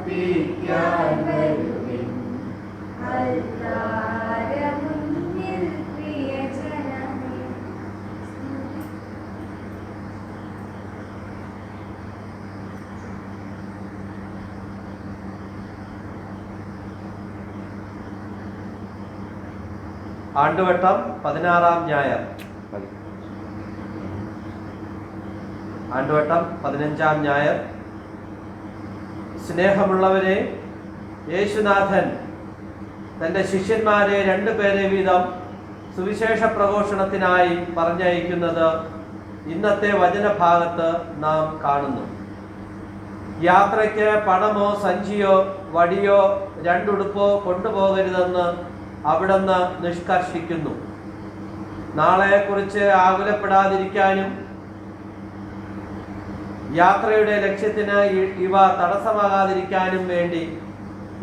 വരുവിൻ. അൽത്താരമുന്നിൽ പ്രിയജനമേ. ആണ്ടുവട്ടം 16-ാം ഞായർ. ആണ്ടുവട്ടം 15-ാം ഞായർ. സ്നേഹമുള്ളവരെ, യേശുനാഥൻ തൻ്റെ ശിഷ്യന്മാരെ 2 പേരെ വീതം സുവിശേഷ പ്രഘോഷണത്തിനായി പറഞ്ഞയക്കുന്നത് ഇന്നത്തെ വചനഭാഗത്ത് നാം കാണുന്നു. യാത്രയ്ക്ക് പണമോ സഞ്ചിയോ വടിയോ 2 ഉടുപ്പോ കൊണ്ടുപോകരുതെന്ന് അവിടുന്ന് നിഷ്കർഷിക്കുന്നു. നാളെക്കുറിച്ച് ആകുലപ്പെടാതിരിക്കാനും യാത്രയുടെ ലക്ഷ്യത്തിന് ഇവ തടസ്സമാകാതിരിക്കാനും വേണ്ടി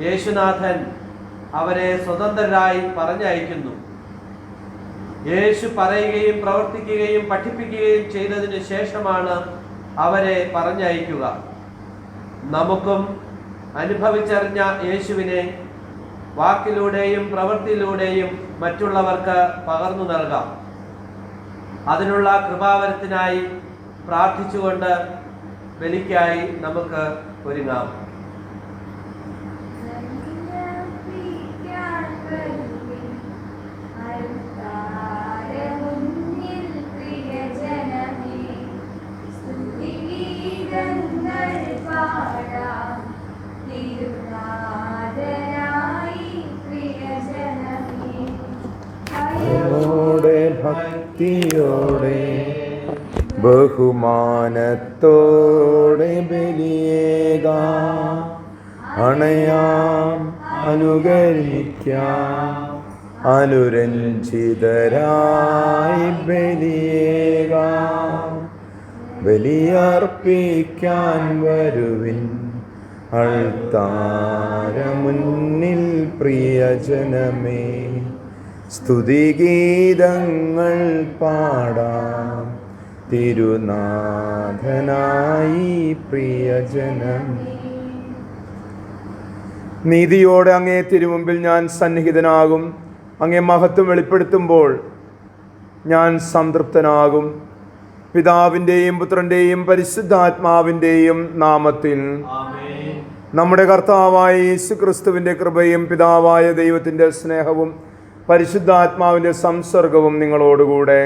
യേശുനാഥൻ അവരെ സ്വതന്ത്രരായി പറഞ്ഞയക്കുന്നു. യേശു പറയുകയും പ്രവർത്തിക്കുകയും പഠിപ്പിക്കുകയും ചെയ്തതിനു ശേഷമാണ് അവരെ പറഞ്ഞയക്കുക. നമുക്കും അനുഭവിച്ചറിഞ്ഞ യേശുവിനെ വാക്കിലൂടെയും പ്രവൃത്തിയിലൂടെയും മറ്റുള്ളവർക്ക് പകർന്നു നൽകാം. അതിനുള്ള കൃപാവരത്തിനായി പ്രാർത്ഥിച്ചുകൊണ്ട് ബലിക്കായി നമുക്ക് ഒരുങ്ങാം. ഭക്തിയോടെ ബഹുമാനത്തോടെ ബലിയേകാം, അണയാം അനുകരിക്കാം, അനുരഞ്ജിതരായി ബലിയേകാം. ബലിയർപ്പിക്കാൻ വരുവിൻ, അൾത്താരമുന്നിൽ പ്രിയജനമേ. സ്തുതിഗീതങ്ങൾ പാടാം തിരുനാഥനായി പ്രിയജനമേ. നീതിയോടെ അങ്ങേ തിരുമുമ്പിൽ ഞാൻ സന്നിഹിതനാകും. അങ്ങേ മഹത്വം വെളിപ്പെടുത്തുമ്പോൾ ഞാൻ സംതൃപ്തനാകും. പിതാവിൻ്റെയും പുത്രൻ്റെയും പരിശുദ്ധാത്മാവിൻ്റെയും നാമത്തിൽ നമ്മുടെ കർത്താവായ യേശു ക്രിസ്തുവിൻ്റെ കൃപയും പിതാവായ ദൈവത്തിൻ്റെ സ്നേഹവും പരിശുദ്ധാത്മാവിൻ്റെ സംസർഗവും നിങ്ങളോടുകൂടെ.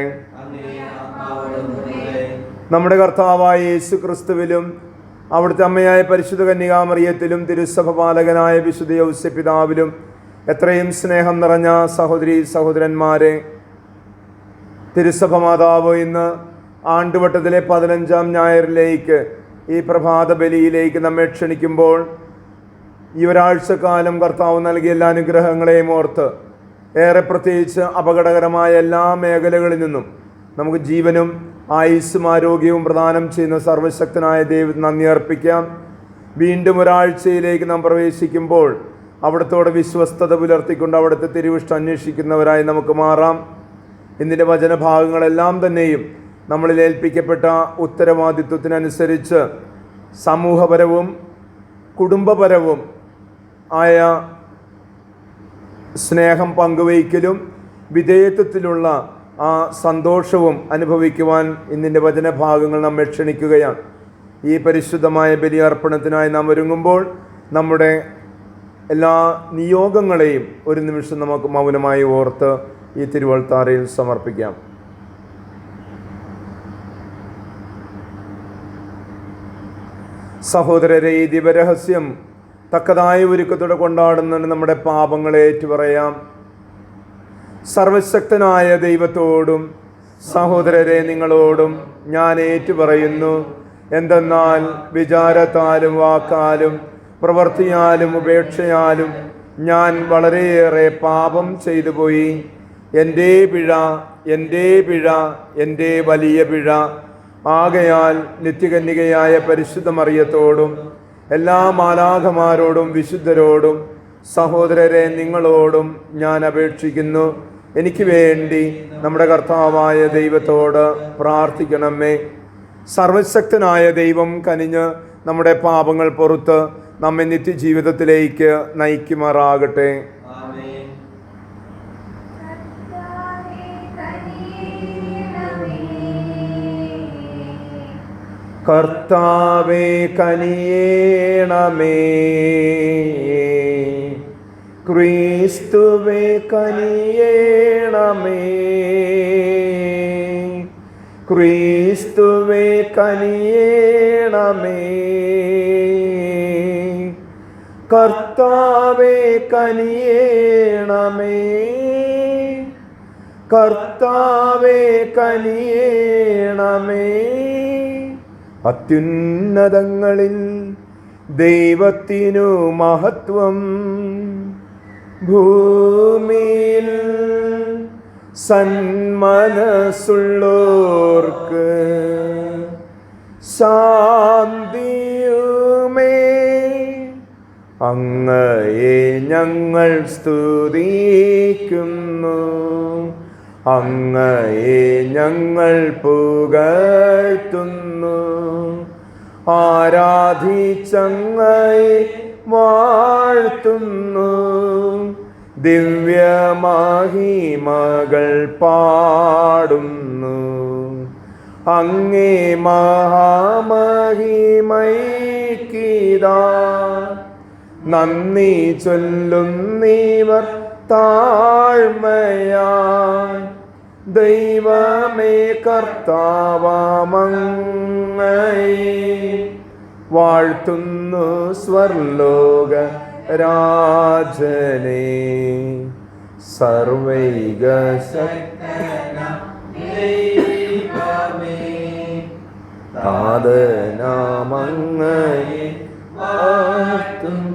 നമ്മുടെ കർത്താവായ യേശു ക്രിസ്തുവിലും അവിടുത്തെ അമ്മയായ പരിശുദ്ധ കന്യകാമറിയത്തിലും തിരുസഭ പാലകനായ വിശുദ്ധ യൗസേപ്പ് പിതാവിലും എത്രയും സ്നേഹം നിറഞ്ഞ സഹോദരീ സഹോദരന്മാരെ, തിരുസഭ മാതാവ് ഇന്ന് ആണ്ടുവട്ടത്തിലെ 15-ാം ഞായറിലേക്ക്, ഈ പ്രഭാത ബലിയിലേക്ക് നമ്മെ ക്ഷണിക്കുമ്പോൾ ഈ ഒരാഴ്ചക്കാലം കർത്താവ് നൽകിയ എല്ലാ അനുഗ്രഹങ്ങളെയും ഓർത്ത് ഏറെ പ്രത്യേകിച്ച് അപകടകരമായ എല്ലാ മേഖലകളിൽ നിന്നും നമുക്ക് ജീവനും ആയുസ്സും ആരോഗ്യവും പ്രദാനം ചെയ്യുന്ന സർവശക്തനായ ദൈവത്തിന് നന്ദി അർപ്പിക്കാം. വീണ്ടും ഒരാഴ്ചയിലേക്ക് നാം പ്രവേശിക്കുമ്പോൾ അവിടുത്തോടെ വിശ്വസ്തത പുലർത്തിക്കൊണ്ട് അവിടുത്തെ തിരുവിഷ്ടം അന്വേഷിക്കുന്നവരായി നമുക്ക് മാറാം. ഇതിൻ്റെ വചനഭാഗങ്ങളെല്ലാം തന്നെയും നമ്മളിൽ ഏൽപ്പിക്കപ്പെട്ട ഉത്തരവാദിത്വത്തിനനുസരിച്ച് സമൂഹപരവും കുടുംബപരവും ആയ സ്നേഹം പങ്കുവയ്ക്കലും വിധേയത്വത്തിലുള്ള ആ സന്തോഷവും അനുഭവിക്കുവാൻ ഇന്നിൻ്റെ വചനഭാഗങ്ങൾ നമ്മെ ക്ഷണിക്കുകയാണ്. ഈ പരിശുദ്ധമായ ബലിയർപ്പണത്തിനായി നാം ഒരുങ്ങുമ്പോൾ നമ്മുടെ എല്ലാ നിയോഗങ്ങളെയും ഒരു നിമിഷം നമുക്ക് മൗനമായി ഓർത്ത് ഈ തിരുവൾത്താരയിൽ സമർപ്പിക്കാം. സഹോദരരെ, ഈ ദിവരഹസ്യം തക്കതായ ഒരുക്കത്തോടെ കൊണ്ടാടുന്നതിന് നമ്മുടെ പാപങ്ങളെ ഏറ്റുപറയാം. സർവശക്തനായ ദൈവത്തോടും സഹോദരരെ നിങ്ങളോടും ഞാൻ ഏറ്റുപറയുന്നു. എന്തെന്നാൽ വിചാരത്താലും വാക്കാലും പ്രവൃത്തിയാലും ഉപേക്ഷയാലും ഞാൻ വളരെയേറെ പാപം ചെയ്തു പോയി. എൻ്റെ പിഴ, എൻ്റെ പിഴ, എൻ്റെ വലിയ പിഴ. ആകയാൽ നിത്യകന്യകയായ പരിശുദ്ധ മറിയത്തോടും എല്ലാ മാലാഖമാരോടും വിശുദ്ധരോടും സഹോദരരെ നിങ്ങളോടും ഞാൻ അപേക്ഷിക്കുന്നു, എനിക്ക് വേണ്ടി നമ്മുടെ കർത്താവായ ദൈവത്തോട് പ്രാർത്ഥിക്കണമേ. സർവശക്തനായ ദൈവം കനിഞ്ഞ് നമ്മുടെ പാപങ്ങൾ പൊറുത്ത് നമ്മെ നിത്യജീവിതത്തിലേക്ക് നയിക്കുമാറാകട്ടെ. ആമേൻ. കർത്താവേ കനിയേണമേ, ക്രിസ്തുവേ കനിയേണമേ, ക്രിസ്തുവേ കനിയേണമേ, കർത്താവേ കനിയേണമേ, കർത്താവേ കനിയേണമേ. അത്യുന്നതങ്ങളിൽ ദൈവത്തിനു മഹത്വം, ഭൂമിയിൽ സന്മനസ്സുള്ളോർക്ക് ശാന്തിയുമേ. അങ്ങയെ ഞങ്ങൾ സ്തുതിക്കുന്നു, അങ്ങയെ ഞങ്ങൾ പുകഴ്ത്തുന്നു, ആരാധിച്ചങ്ങയെ വാഴ്ത്തുന്നു, ദിവ്യമഹിമകൾ പാടുന്നു. അങ്ങേ മഹാമഹിമൈക്കിതാ നന്ദി ചൊല്ലുന്നീവർ താഴ്മയായി. ദൈവമേ കർത്താവാമങ്ങയെ വാഴ്ത്തുന്നു സ്വർലോക രാജനെ. സർവൈക താതനാമങ്ങയെ വാഴ്ത്തുന്നു.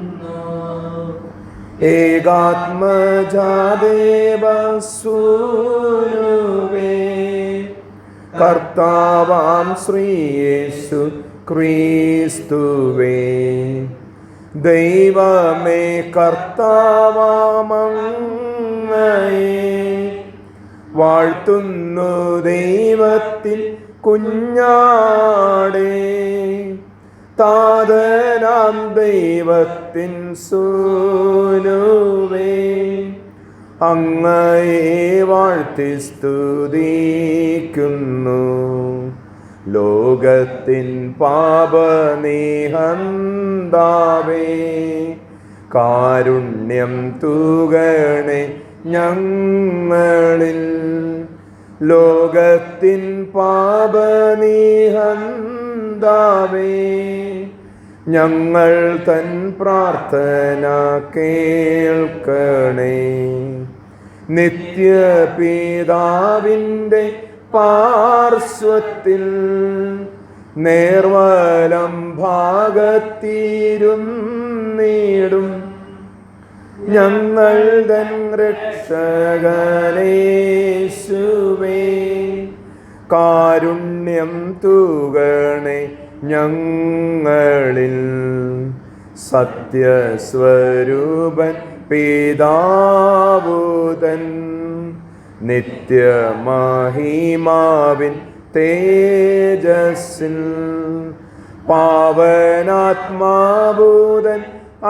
ഏകാത്മജാദേവസൂനുവേ കർത്താവാം ശ്രീയേശു ക്രിസ്തുവേ. ദൈവമേ കർത്താവാമങ്ങയെ വാഴ്ത്തുന്നു ദൈവത്തിൽ കുഞ്ഞാടേ. താതനാം ദൈവത്തിൻ സൂനുവേ അങ്ങയെ വാഴ്ത്തി സ്തുതിക്കുന്നു. ലോകത്തിൻ പാപനിഹന്താവേ കാരുണ്യം തൂകണേ ഞങ്ങളിൽ. ലോകത്തിൻ പാപനിഹന്താവേ ഞങ്ങൾ തൻ പ്രാർത്ഥന കേൾക്കണേ. നിത്യപിതാവിൻ്റെ പാർശ്വത്തിൽ നേർവലം ഭാഗത്തിരുന്നിടും ഞങ്ങൾ തൻ രക്ഷകനേശുവേ. കാരുണ്യം തൂകണേ ഞങ്ങളിൽ. സത്യസ്വരൂപൻ പിതാവുതൻ നിത്യമഹിമാവിൻ തേജസ്സിൽ പാവനാത്മാഭൂതൻ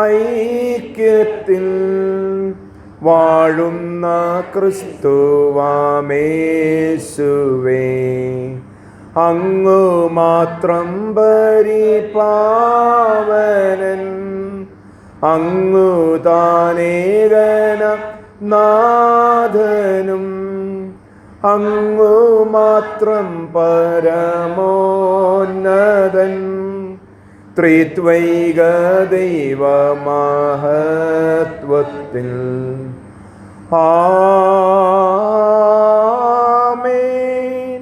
ഐക്യത്തിൽ വാഴുന്ന ക്രിസ്തുവാമേശുവേ. അങ്ങു മാത്രം പരിപാവനൻ, അങ്ങു താനേകന നാഥനും, അങ്ങു മാത്രം പരമോന്നതൻ. ത്രിത്വൈക ദൈവമഹത്വത്തിൽ ആമേൻ.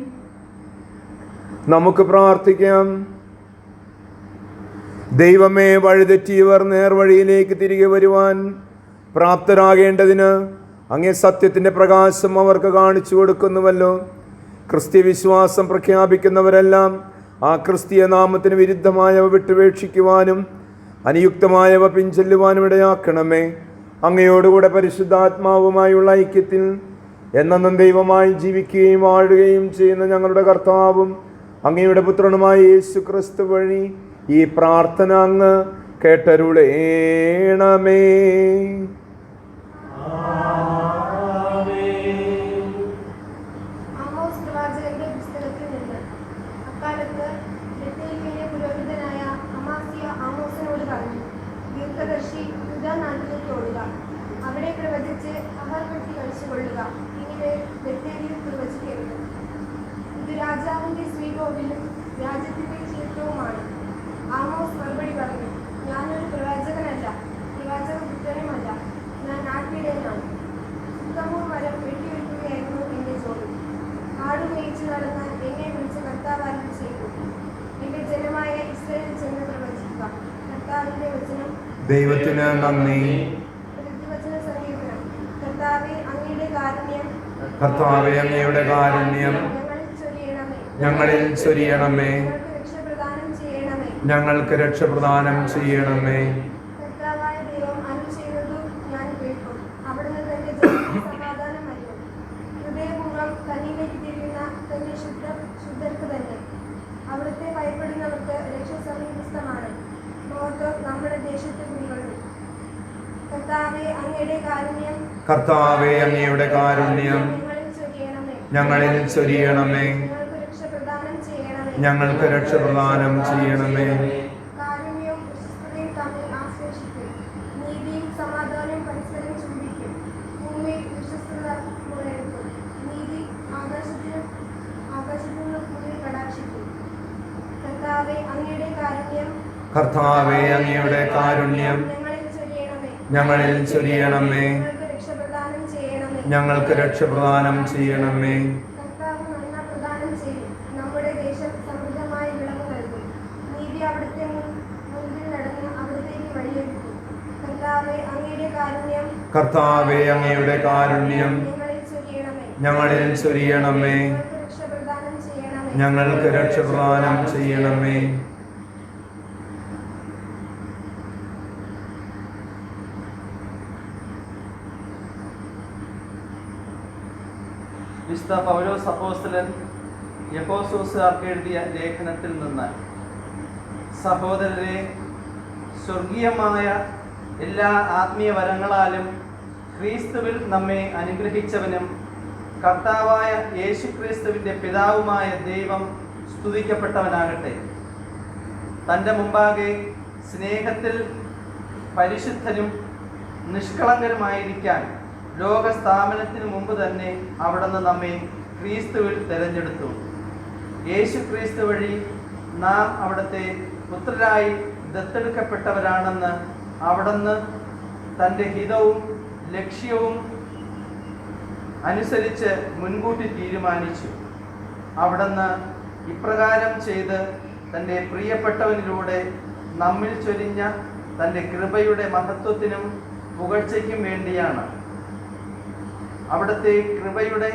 നമുക്ക് പ്രാർത്ഥിക്കാം. ദൈവമേ, വഴിതെറ്റിയവർ നേർവഴിയിലേക്ക് തിരികെ വരുവാൻ പ്രാപ്തരാകേണ്ടതിന് അങ്ങേ സത്യത്തിൻ്റെ പ്രകാശം അവർക്ക് കാണിച്ചു കൊടുക്കുന്നുവല്ലോ. ക്രിസ്ത്യ വിശ്വാസം പ്രഖ്യാപിക്കുന്നവരെല്ലാം ആ ക്രിസ്തീയ നാമത്തിന് വിരുദ്ധമായവ വിട്ടുപേക്ഷിക്കുവാനും അനുയുക്തമായവ പിൻചൊല്ലുവാനും ഇടയാക്കണമേ. അങ്ങയോടുകൂടെ പരിശുദ്ധാത്മാവുമായുള്ള ഐക്യത്തിൽ എന്നെന്നും ദൈവമായി ജീവിക്കുകയും വാഴുകയും ചെയ്യുന്ന ഞങ്ങളുടെ കർത്താവും അങ്ങയുടെ പുത്രനുമായ യേശു ക്രിസ്തു വഴി ഈ പ്രാർത്ഥന അങ്ങ് കേട്ടരുളേണമേ. ആമോസ് പ്രവാചകന്റെ പുസ്തകത്തിൽ നിന്ന്. അക്കാലത്ത് ബേഥേലിലെ പുരോഹിതനായ അമാസിയ ആമോസിനോട് പറഞ്ഞു, ദീർഘദർശി യൂദാ നാട്ടിലേക്ക് ഓടുക, അവിടെ പ്രവചിച്ച് അഹർവൃത്തി കഴിച്ചുകൊള്ളുക, ഇങ്ങനെ ബേഥേലിൽ പ്രവചിക്കരുത്. ഇത് രാജാവിന്റെ ശ്രീകോവിലും രാജ്യത്തിന്റെ ക്ഷേത്രവുമാണ്. ആമോസ് മറുപടി പറഞ്ഞു, ഞാനൊരു പ്രവാചകനല്ല, പ്രവാചകപുത്രനുമല്ല, ഞാൻ നാട്ടിടയനാണ്. സുത്തമൂർ മരം വെട്ടിവെക്കുകയായിരുന്നു എന്റെ ജോലി. ആട് മേയിച്ചു നടന്ന് എന്നെ വിളിച്ച് കർത്താവ് അരുളി ചെയ്തു, എന്റെ ജനമായ ഇസ്രായേൽ ചെന്ന് പ്രവചിക്കുക. കർത്താവിന്റെ വചനം. ദൈവത്തിന് നന്ദി. പ്രതിവചന സങ്കീർത്തനം. കർത്താവേ, അങ്ങയുടെ കാരുണ്യം, കർത്താവേ, അങ്ങയുടെ കാരുണ്യം ഞങ്ങളിൽ ചൊരിയണമേ. ഞങ്ങളിൽ ചൊരിയണമേ. ഞങ്ങൾക്ക് രക്ഷ പ്രദാനം ചെയ്യണമേ. ഞങ്ങൾക്ക് രക്ഷ പ്രദാനം ചെയ്യണമേ. കർത്താവായ ദൈവം അരുളി ചെയ്തതു ഞാൻ കേൾക്കും. അവിടുന്ന് തന്റെ ജനത്തിന് സമാധാനം നൽകും. ഹൃദയപൂർവ്വം തന്നിലേക്ക് തിരിയുന്ന തന്റെ ശുദ്ധർക്ക് തന്നെ. അവിടുത്തെ ഭയപ്പെടുന്നവർക്ക് രക്ഷ സമീപസ്ഥമാണ്. മഹത്വം നമ്മുടെ ദേശത്ത് കുടികൊള്ളും. കർത്താവേ, അങ്ങയുടെ കാരുണ്യം, കർത്താവേ, അങ്ങയുടെ കാരുണ്യം ഞങ്ങളിൽ ചൊരിയണമേ. ഞങ്ങളിൽ ചൊരിയണമേ. ഞങ്ങൾക്ക് രക്ഷ പ്രദാനം ചെയ്യണമേ. ഞങ്ങൾക്ക് രക്ഷ പ്രദാനം ചെയ്യണമേ. കാരുണ്യവും വിശ്വസ്തതയും തമ്മിൽ ആശ്ലേഷിക്കും. നീതിയും സമാധാനവും പരസ്പരം ചുംബിക്കും. ഭൂമിയിൽ വിശ്വസ്തത മുളയെടുക്കും. നീതി ആകാശത്തിനുള്ള ഭൂമിയിൽ കടാക്ഷിക്കും. കർത്താവേ, അങ്ങയുടെ കാരുണ്യം, കർത്താവേ, അങ്ങയുടെ കാരുണ്യം ഞങ്ങളിൽ ചൊരിയണമേ. ഞങ്ങളിൽ ചൊരിയണമേ. ഞങ്ങൾക്ക് രക്ഷ പ്രദാനം ചെയ്യണമേ. ഞങ്ങൾക്ക് രക്ഷ പ്രദാനം ചെയ്യണമേ. കർത്താവ് നന്മ പ്രദാനം ചെയ്യും. നമ്മുടെ ദേശം സമൃദ്ധമായ വിളവ് നൽകും. നീതി അവിടുത്തെ മുൻപിൽ നടന്ന് അവിടത്തേക്ക് വഴിയൊരുക്കും. കർത്താവേ, അങ്ങയുടെ കാരുണ്യം, കർത്താവേ, അങ്ങയുടെ കാരുണ്യം ഞങ്ങളിൽ ചൊരിയണമേ. ഞങ്ങളിൽ ചൊരിയണമേ. ഞങ്ങൾക്ക് രക്ഷ പ്രദാനം ചെയ്യണമേ. ഞങ്ങൾക്ക് രക്ഷ പ്രദാനം ചെയ്യണമേ. വിശുദ്ധ പൗലോസ് അപ്പോസ്തലൻ എഫെസോസുകാർക്ക് എഴുതിയ ലേഖനത്തിൽ നിന്ന്. സഹോദരരെ, സ്വർഗീയമായ എല്ലാ ആത്മീയ വരങ്ങളാലും ക്രിസ്തുവിൽ നമ്മെ അനുഗ്രഹിച്ചവനും കർത്താവായ യേശുക്രിസ്തുവിൻ്റെ പിതാവുമായ ദൈവം സ്തുതിക്കപ്പെട്ടവനാകട്ടെ. തൻ്റെ മുമ്പാകെ സ്നേഹത്തിൽ പരിശുദ്ധനും നിഷ്കളങ്കരുമായിരിക്കാൻ ലോകസ്ഥാപനത്തിന് മുമ്പ് തന്നെ അവിടുന്ന് നമ്മെ ക്രിസ്തുവിൽ തിരഞ്ഞെടുത്തു. യേശു ക്രിസ്തു വഴി നാം അവിടുത്തെ പുത്രരായി ദത്തെടുക്കപ്പെട്ടവരാണെന്ന് അവിടുന്ന് തൻ്റെ ഹിതവും ലക്ഷ്യവും അനുസരിച്ച് മുൻകൂട്ടി തീരുമാനിച്ചു. അവിടുന്ന് ഇപ്രകാരം ചെയ്ത് തൻ്റെ പ്രിയപ്പെട്ടവനിലൂടെ നമ്മിൽ ചൊരിഞ്ഞ തൻ്റെ കൃപയുടെ മഹത്വത്തിനും പുകഴ്ചയ്ക്കും വേണ്ടിയാണ്. അവിടുത്തെ കൃപയുടെ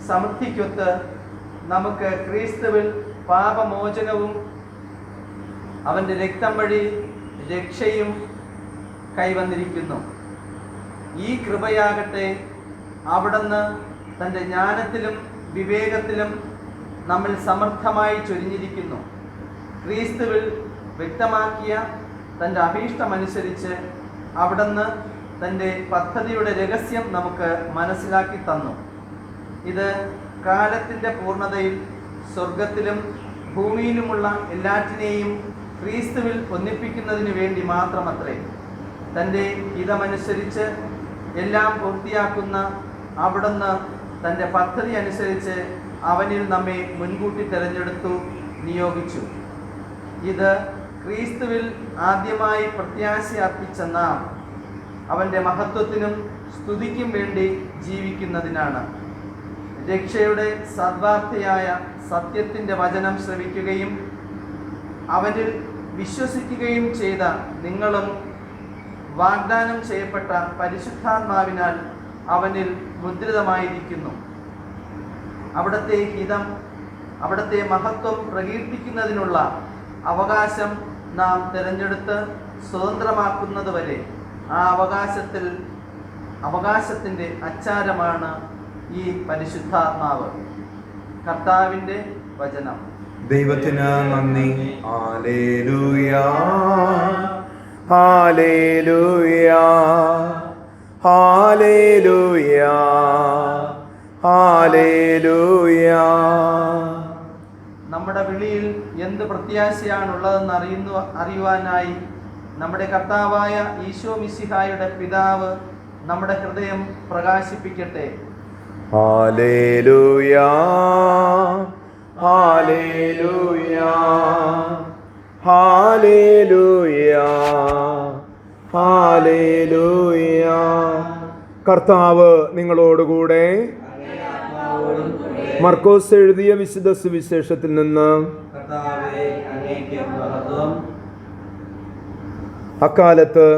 സമൃദ്ധിക്കൊത്ത് നമുക്ക് ക്രിസ്തുവിൽ പാപമോചനവും അവൻ്റെ രക്തം വഴി രക്ഷയും കൈവന്നിരിക്കുന്നു. ഈ കൃപയാകട്ടെ അവിടുന്ന് തൻ്റെ ജ്ഞാനത്തിലും വിവേകത്തിലും നമ്മിൽ സമർത്ഥമായി ചൊരിഞ്ഞിരിക്കുന്നു. ക്രിസ്തുവിൽ വ്യക്തമാക്കിയ തൻ്റെ അഭീഷ്ടമനുസരിച്ച് അവിടുന്ന് തൻ്റെ പദ്ധതിയുടെ രഹസ്യം നമുക്ക് മനസ്സിലാക്കി തന്നു. ഇത് കാലത്തിൻ്റെ പൂർണ്ണതയിൽ സ്വർഗത്തിലും ഭൂമിയിലുമുള്ള എല്ലാറ്റിനെയും ക്രിസ്തുവിൽ ഒന്നിപ്പിക്കുന്നതിന് വേണ്ടി മാത്രമത്രേ. തൻ്റെ ഹിതമനുസരിച്ച് എല്ലാം പൂർത്തിയാക്കുന്ന അവിടുന്ന് തൻ്റെ പദ്ധതി അനുസരിച്ച് അവനിൽ നമ്മെ മുൻകൂട്ടി തിരഞ്ഞെടുത്തു, നിയോഗിച്ചു. ഇത് ക്രിസ്തുവിൽ ആദ്യമായി പ്രത്യാശ അർപ്പിച്ച നാം അവൻ്റെ മഹത്വത്തിനും സ്തുതിക്കും വേണ്ടി ജീവിക്കുന്നതിനാണ്. രക്ഷയുടെ സദ്വാർത്തയായ സത്യത്തിൻ്റെ വചനം ശ്രവിക്കുകയും അവനിൽ വിശ്വസിക്കുകയും ചെയ്ത നിങ്ങളും വാഗ്ദാനം ചെയ്യപ്പെട്ട പരിശുദ്ധാത്മാവിനാൽ അവനിൽ മുദ്രിതമായിരിക്കുന്നു. അവിടുത്തെ ഹിതം, അവിടുത്തെ മഹത്വം പ്രകീർത്തിക്കുന്നതിനുള്ള അവകാശം നാം തിരഞ്ഞെടുത്ത് സ്വതന്ത്രമാക്കുന്നതുവരെ ആ അവകാശത്തിൻ്റെ അച്ചാരമാണ് ഈ പരിശുദ്ധാത്മാവ്. കർത്താവിൻ്റെ വചനം. ദൈവത്തിന് നന്ദി. ഹല്ലേലൂയ, ഹല്ലേലൂയ, ഹല്ലേലൂയ, ഹല്ലേലൂയ. നമ്മുടെ വിളിയിൽ എന്ത് പ്രത്യാശയാണുള്ളതെന്ന് അറിയുവാനായി നമ്മുടെ കർത്താവായ ഈശോ മിശിഹായുടെ പിതാവ് നമ്മുടെ ഹൃദയം പ്രകാശിപ്പിക്കട്ടെ. ഹല്ലേലൂയ, ഹല്ലേലൂയ, ഹല്ലേലൂയ, ഹല്ലേലൂയ. കർത്താവ് നിങ്ങളോടുകൂടെ. മർക്കോസ് എഴുതിയ വിശുദ്ധ സുവിശേഷത്തിൽ നിന്ന്. അക്കാലത്ത്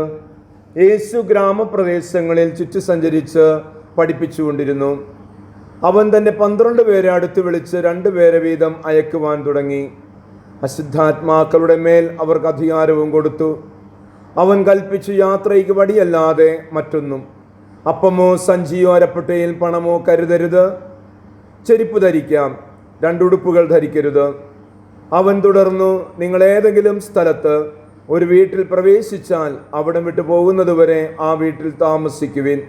യേശു ഗ്രാമപ്രദേശങ്ങളിൽ ചുറ്റി സഞ്ചരിച്ച് പഠിപ്പിച്ചുകൊണ്ടിരുന്നു. അവൻ തൻ്റെ 12 പേരെ അടുത്ത് വിളിച്ച് 2 പേരെ വീതം അയക്കുവാൻ തുടങ്ങി. അശുദ്ധാത്മാക്കളുടെ മേൽ അവർക്ക് അധികാരവും കൊടുത്തു. അവൻ കൽപ്പിച്ചു, യാത്രയ്ക്ക് വടിയല്ലാതെ മറ്റൊന്നും, അപ്പമോ സഞ്ചിയോ അരപ്പട്ടയിൽ പണമോ കരുതരുത്. ചെരുപ്പ് ധരിക്കാം, 2 ഉടുപ്പുകൾ ധരിക്കരുത്. അവൻ തുടർന്നു, നിങ്ങൾ ഏതെങ്കിലും സ്ഥലത്ത് ഒരു വീട്ടിൽ പ്രവേശിച്ചാൽ അവിടം വിട്ടു പോകുന്നതുവരെ ആ വീട്ടിൽ താമസിക്കുവിൻ.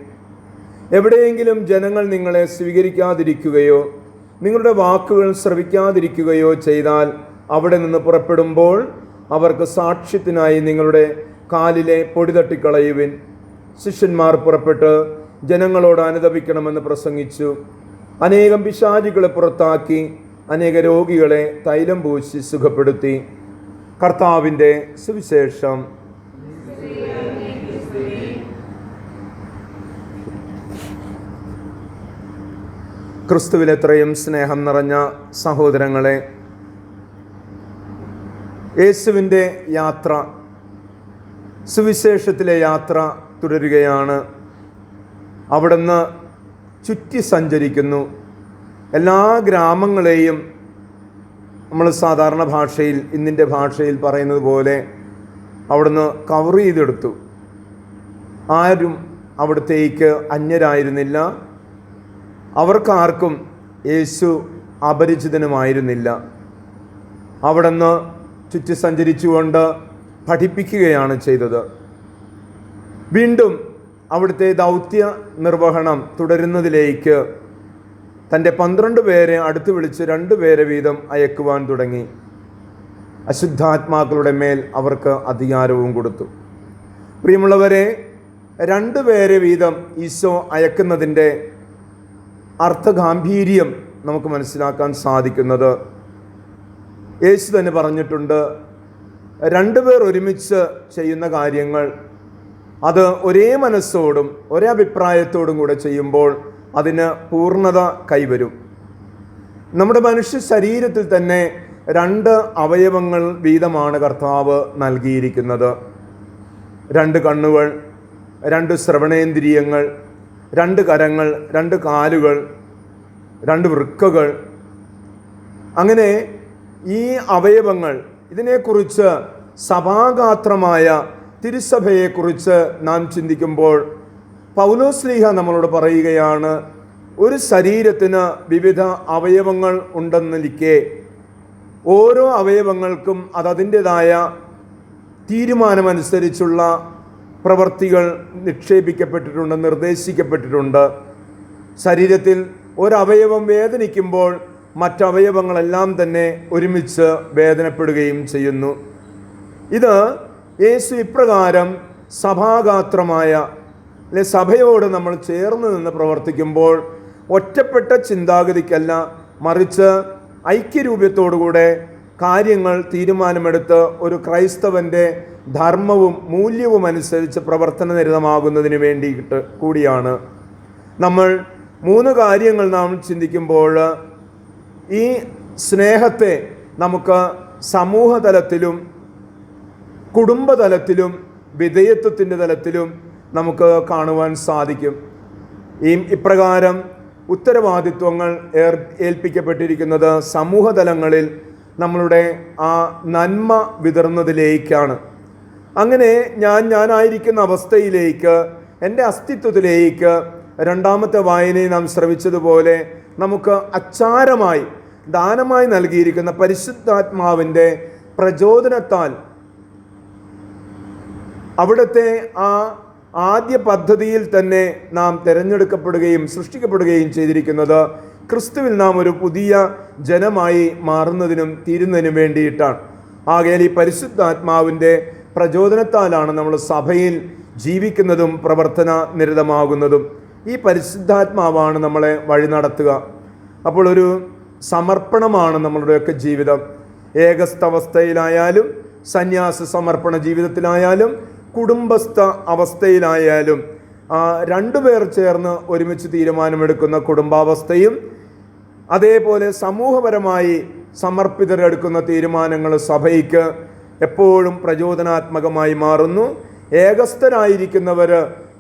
എവിടെയെങ്കിലും ജനങ്ങൾ നിങ്ങളെ സ്വീകരിക്കാതിരിക്കുകയോ നിങ്ങളുടെ വാക്കുകൾ ശ്രവിക്കാതിരിക്കുകയോ ചെയ്താൽ അവിടെ നിന്ന് പുറപ്പെടുമ്പോൾ അവർക്ക് സാക്ഷ്യത്തിനായി നിങ്ങളുടെ കാലിലെ പൊടി തട്ടിക്കളയുവിൻ. ശിഷ്യന്മാർ പുറപ്പെട്ട് ജനങ്ങളോട് അനുതപിക്കണമെന്ന് പ്രസംഗിച്ചു. അനേകം പിശാചുകളെ പുറത്താക്കി അനേക രോഗികളെ തൈലം പൂശി സുഖപ്പെടുത്തി. കർത്താവിൻ്റെ സുവിശേഷം. ക്രിസ്തുവിൽ എത്രയും സ്നേഹം നിറഞ്ഞ സഹോദരങ്ങളെ, യേശുവിൻ്റെ യാത്ര, സുവിശേഷത്തിലെ യാത്ര തുടരുകയാണ്. അവിടുന്ന് ചുറ്റി സഞ്ചരിക്കുന്നു. എല്ലാ ഗ്രാമങ്ങളെയും നമ്മൾ സാധാരണ ഭാഷയിൽ, ഇന്നിൻ്റെ ഭാഷയിൽ പറയുന്നത് പോലെ അവിടുന്ന് കവർ ചെയ്തെടുത്തു. ആരും അവിടത്തേക്ക് അന്യരായിരുന്നില്ല. അവർക്കാർക്കും യേശു അപരിചിതനുമായിരുന്നില്ല. അവിടുന്ന് ചുറ്റി സഞ്ചരിച്ചുകൊണ്ട് പഠിപ്പിക്കുകയാണ് ചെയ്തത്. വീണ്ടും അവിടുത്തെ ദൗത്യ നിർവഹണം തുടരുന്നതിലേക്ക് തൻ്റെ 12 പേരെ അടുത്ത് വിളിച്ച് 2 പേരെ വീതം അയക്കുവാൻ തുടങ്ങി. അശുദ്ധാത്മാക്കളുടെ മേൽ അവർക്ക് അധികാരവും കൊടുത്തു. പ്രിയമുള്ളവരെ, 2 പേരെ വീതം ഈശോ അയക്കുന്നതിൻ്റെ അർത്ഥഗാംഭീര്യം നമുക്ക് മനസ്സിലാക്കാൻ സാധിക്കുന്നത്, യേശു തന്നെ പറഞ്ഞിട്ടുണ്ട്, 2 പേർ ഒരുമിച്ച് ചെയ്യുന്ന കാര്യങ്ങൾ അത് ഒരേ മനസ്സോടും ഒരേ അഭിപ്രായത്തോടും കൂടെ ചെയ്യുമ്പോൾ അതിന് പൂർണ്ണത കൈവരും. നമ്മുടെ മനുഷ്യ ശരീരത്തിൽ തന്നെ 2 അവയവങ്ങൾ വീതമാണ് കർത്താവ് നൽകിയിരിക്കുന്നത്. 2 കണ്ണുകൾ, 2 ശ്രവണേന്ദ്രിയങ്ങൾ, 2 കരങ്ങൾ, 2 കാലുകൾ, 2 വൃക്കകൾ. അങ്ങനെ ഈ അവയവങ്ങൾ, ഇതിനെക്കുറിച്ച് സഭാഗാത്രമായ തിരുസഭയെക്കുറിച്ച് നാം ചിന്തിക്കുമ്പോൾ പൗലോസ്ലീഹ നമ്മളോട് പറയുകയാണ്, ഒരു ശരീരത്തിന് വിവിധ അവയവങ്ങൾ ഉണ്ടെന്നിരിക്കെ ഓരോ അവയവങ്ങൾക്കും അതതിൻ്റെതായ തീരുമാനമനുസരിച്ചുള്ള പ്രവൃത്തികൾ നിക്ഷേപിക്കപ്പെട്ടിട്ടുണ്ട്, നിർദ്ദേശിക്കപ്പെട്ടിട്ടുണ്ട്. ശരീരത്തിൽ ഒരവയവം വേദനിക്കുമ്പോൾ മറ്റവയവങ്ങളെല്ലാം തന്നെ ഒരുമിച്ച് വേദനപ്പെടുകയും ചെയ്യുന്നു. ഇത് യേശു ഇപ്രകാരം സഭാഗാത്രമായ സഭയോട് നമ്മൾ ചേർന്ന് നിന്ന് പ്രവർത്തിക്കുമ്പോൾ ഒറ്റപ്പെട്ട ചിന്താഗതിക്കല്ല, മറിച്ച് ഐക്യരൂപ്യത്തോടുകൂടെ കാര്യങ്ങൾ തീരുമാനമെടുത്ത് ഒരു ക്രൈസ്തവൻ്റെ ധർമ്മവും മൂല്യവും അനുസരിച്ച് പ്രവർത്തനനിരതമാകുന്നതിന് വേണ്ടിയിട്ട് കൂടിയാണ്. നമ്മൾ 3 കാര്യങ്ങൾ നാം ചിന്തിക്കുമ്പോൾ ഈ സ്നേഹത്തെ നമുക്ക് സമൂഹതലത്തിലും കുടുംബതലത്തിലും വിധേയത്വത്തിൻ്റെ തലത്തിലും നമുക്ക് കാണുവാൻ സാധിക്കും. ഇപ്രകാരം ഉത്തരവാദിത്വങ്ങൾ ഏൽപ്പിക്കപ്പെട്ടിരിക്കുന്നത് സമൂഹതലങ്ങളിൽ നമ്മളുടെ ആ നന്മ വിതറുന്നതിലേക്കാണ്. അങ്ങനെ ഞാനായിരിക്കുന്ന അവസ്ഥയിലേക്ക്, എൻ്റെ അസ്തിത്വത്തിലേക്ക് 2ാമത്തെ വായനയിൽ നാം ശ്രവിച്ചതുപോലെ നമുക്ക് അച്ചാരമായി ദാനമായി നൽകിയിരിക്കുന്ന പരിശുദ്ധാത്മാവിൻ്റെ പ്രചോദനത്താൽ അവിടുത്തെ ആ ആദ്യ പദ്ധതിയിൽ തന്നെ നാം തിരഞ്ഞെടുക്കപ്പെടുകയും സൃഷ്ടിക്കപ്പെടുകയും ചെയ്തിരിക്കുന്നത് ക്രിസ്തുവിൽ നാം ഒരു പുതിയ ജനമായി മാറുന്നതിനും തീരുന്നതിനും വേണ്ടിയിട്ടാണ്. ആകയാൽ ഈ പരിശുദ്ധാത്മാവിൻ്റെ പ്രചോദനത്താലാണ് നമ്മൾ സഭയിൽ ജീവിക്കുന്നതും പ്രവർത്തന നിരതമാകുന്നതും. ഈ പരിശുദ്ധാത്മാവാണ് നമ്മളെ വഴി നടത്തുക. അപ്പോൾ ഒരു സമർപ്പണമാണ് നമ്മളുടെയൊക്കെ ജീവിതം. ഏകസ്ഥവസ്ഥയിലായാലും സന്യാസ സമർപ്പണ ജീവിതത്തിലായാലും കുടുംബസ്ഥ അവസ്ഥയിലായാലും രണ്ടുപേർ ചേർന്ന് ഒരുമിച്ച് തീരുമാനമെടുക്കുന്ന കുടുംബാവസ്ഥയും അതേപോലെ സമൂഹപരമായി സമർപ്പിതരെടുക്കുന്ന തീരുമാനങ്ങൾ സഭയ്ക്ക് എപ്പോഴും പ്രചോദനാത്മകമായി മാറുന്നു. ഏകസ്ഥരായിരിക്കുന്നവർ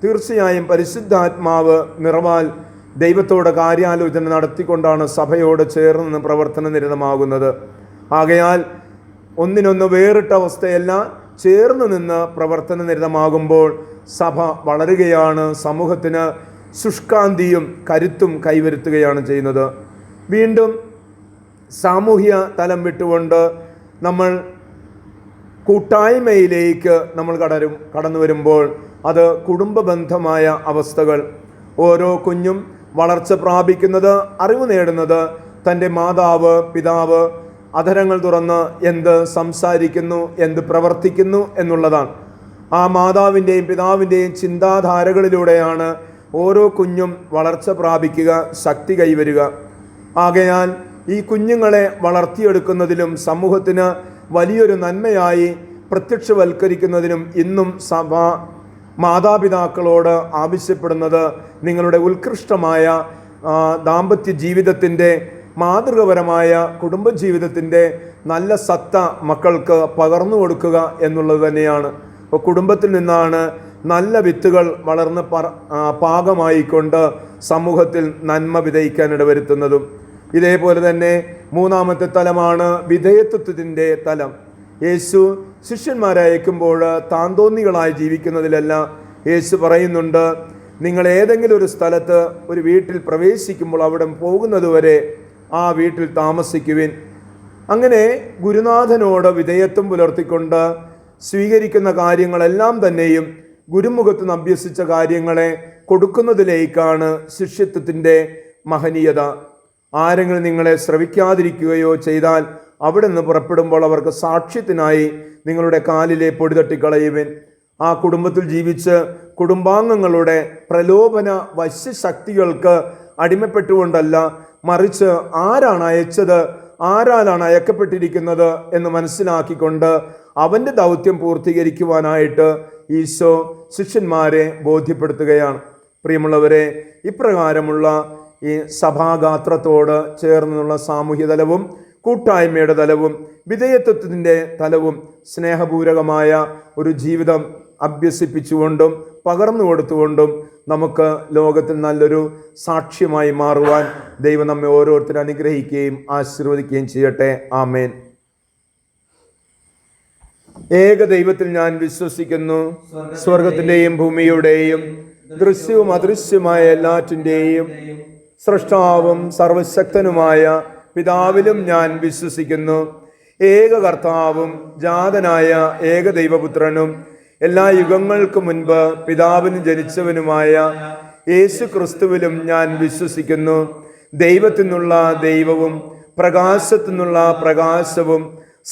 തീർച്ചയായും പരിശുദ്ധാത്മാവ് നിറവാൽ ദൈവത്തോട് കാര്യാലോചന നടത്തിക്കൊണ്ടാണ് സഭയോട് ചേർന്ന് പ്രവർത്തന നിരതമാകുന്നത്. ആകയാൽ ഒന്നിനൊന്ന് വേറിട്ട അവസ്ഥയല്ല, ചേർന്ന് നിന്ന് പ്രവർത്തന നിരതമാകുമ്പോൾ സഭ വളരുകയാണ്, സമൂഹത്തിന് ശുഷ്കാന്തിയും കരുത്തും കൈവരുത്തുകയാണ് ചെയ്യുന്നത്. വീണ്ടും സാമൂഹ്യ തലം വിട്ടുകൊണ്ട് നമ്മൾ കൂട്ടായ്മയിലേക്ക് നമ്മൾ കടന്നു വരുമ്പോൾ അത് കുടുംബബന്ധമായ അവസ്ഥകൾ. ഓരോ കുഞ്ഞും വളർച്ച പ്രാപിക്കുന്നത്, അറിവ് നേടുന്നത് തൻ്റെ മാതാവ് പിതാവ് അധരങ്ങൾ തുറന്ന് എന്ത് സംസാരിക്കുന്നു, എന്ത് പ്രവർത്തിക്കുന്നു എന്നുള്ളതാണ്. ആ മാതാവിൻ്റെയും പിതാവിൻ്റെയും ചിന്താധാരകളിലൂടെയാണ് ഓരോ കുഞ്ഞും വളർച്ച പ്രാപിക്കുക, ശക്തി കൈവരുക. ആകയാൽ ഈ കുഞ്ഞുങ്ങളെ വളർത്തിയെടുക്കുന്നതിലും സമൂഹത്തിന് വലിയൊരു നന്മയായി പ്രത്യക്ഷവൽക്കരിക്കുന്നതിനും ഇന്നും സഭ മാതാപിതാക്കളോട് ആവശ്യപ്പെടുന്നത് നിങ്ങളുടെ ഉത്കൃഷ്ടമായ ദാമ്പത്യ ജീവിതത്തിൻ്റെ, മാതൃകപരമായ കുടുംബജീവിതത്തിൻ്റെ നല്ല സത്ത മക്കൾക്ക് പകർന്നു കൊടുക്കുക എന്നുള്ളത് തന്നെയാണ്. അപ്പോൾ കുടുംബത്തിൽ നിന്നാണ് നല്ല വിത്തുകൾ വളർന്ന് പാകമായിക്കൊണ്ട് സമൂഹത്തിൽ നന്മ വിതയ്ക്കാൻ ഇടവരുത്തുന്നതും. ഇതേപോലെ തന്നെ മൂന്നാമത്തെ തലമാണ് വിധേയത്വത്തിൻ്റെ തലം. യേശു ശിഷ്യന്മാരെ അയക്കുമ്പോൾ താന്തോന്നികളായി ജീവിക്കുന്നതിലല്ല. യേശു പറയുന്നുണ്ട്, നിങ്ങൾ ഏതെങ്കിലും ഒരു സ്ഥലത്ത് ഒരു വീട്ടിൽ പ്രവേശിക്കുമ്പോൾ അവിടെ പോകുന്നതുവരെ ആ വീട്ടിൽ താമസിക്കുവിൻ. അങ്ങനെ ഗുരുനാഥനോട് വിധേയത്വം പുലർത്തിക്കൊണ്ട് സ്വീകരിക്കുന്ന കാര്യങ്ങളെല്ലാം തന്നെയും ഗുരുമുഖത്ത് നിന്ന് അഭ്യസിച്ച കാര്യങ്ങളെ കൊടുക്കുന്നതിലേക്കാണ് ശിഷ്യത്വത്തിൻ്റെ മഹനീയത. ആരെങ്കിലും നിങ്ങളെ ശ്രവിക്കാതിരിക്കുകയോ ചെയ്താൽ അവിടെ നിന്ന് പുറപ്പെടുമ്പോൾ അവർക്ക് സാക്ഷ്യത്തിനായി നിങ്ങളുടെ കാലിലെ പൊടി തട്ടിക്കളയുവിൻ. ആ കുടുംബത്തിൽ ജീവിച്ച് കുടുംബാംഗങ്ങളുടെ പ്രലോഭന വശ്യശക്തികൾക്ക് അടിമപ്പെട്ടുകൊണ്ടല്ല, മറിച്ച് ആരാണ് അയച്ചത്, ആരാലാണ് അയക്കപ്പെട്ടിരിക്കുന്നത് എന്ന് മനസ്സിലാക്കിക്കൊണ്ട് അവൻ്റെ ദൗത്യം പൂർത്തീകരിക്കുവാനായിട്ട് ഈശോ ശിഷ്യന്മാരെ ബോധ്യപ്പെടുത്തുകയാണ്. പ്രിയമുള്ളവരെ, ഇപ്രകാരമുള്ള ഈ സഭാഗാത്രത്തോട് ചേർന്നുള്ള സാമൂഹ്യ തലവും കൂട്ടായ്മയുടെ തലവും വിധേയത്വത്തിൻ്റെ തലവും സ്നേഹപൂരകമായ ഒരു ജീവിതം അഭ്യസിപ്പിച്ചുകൊണ്ടും പകർന്നു കൊടുത്തുകൊണ്ടും നമുക്ക് ലോകത്തിൽ നല്ലൊരു സാക്ഷ്യമായി മാറുവാൻ ദൈവം നമ്മെ ഓരോരുത്തരും അനുഗ്രഹിക്കുകയും ആശീർവദിക്കുകയും ചെയ്യട്ടെ. ആമേൻ. ഏക ദൈവത്തിൽ ഞാൻ വിശ്വസിക്കുന്നു, സ്വർഗത്തിൻ്റെയും ഭൂമിയുടെയും ദൃശ്യവും അദൃശ്യമായ എല്ലാറ്റിൻ്റെയും സൃഷ്ടാവും സർവശക്തനുമായ പിതാവിലും ഞാൻ വിശ്വസിക്കുന്നു. ഏക കർത്താവും ജാതനായ ഏക ദൈവപുത്രനും എല്ലാ യുഗങ്ങൾക്ക് മുൻപ് പിതാവിന് ജനിച്ചവനുമായ യേശു ക്രിസ്തുവിലും ഞാൻ വിശ്വസിക്കുന്നു. ദൈവത്തിൽ നിന്നുള്ള ദൈവവും പ്രകാശത്തിൽ നിന്നുള്ള പ്രകാശവും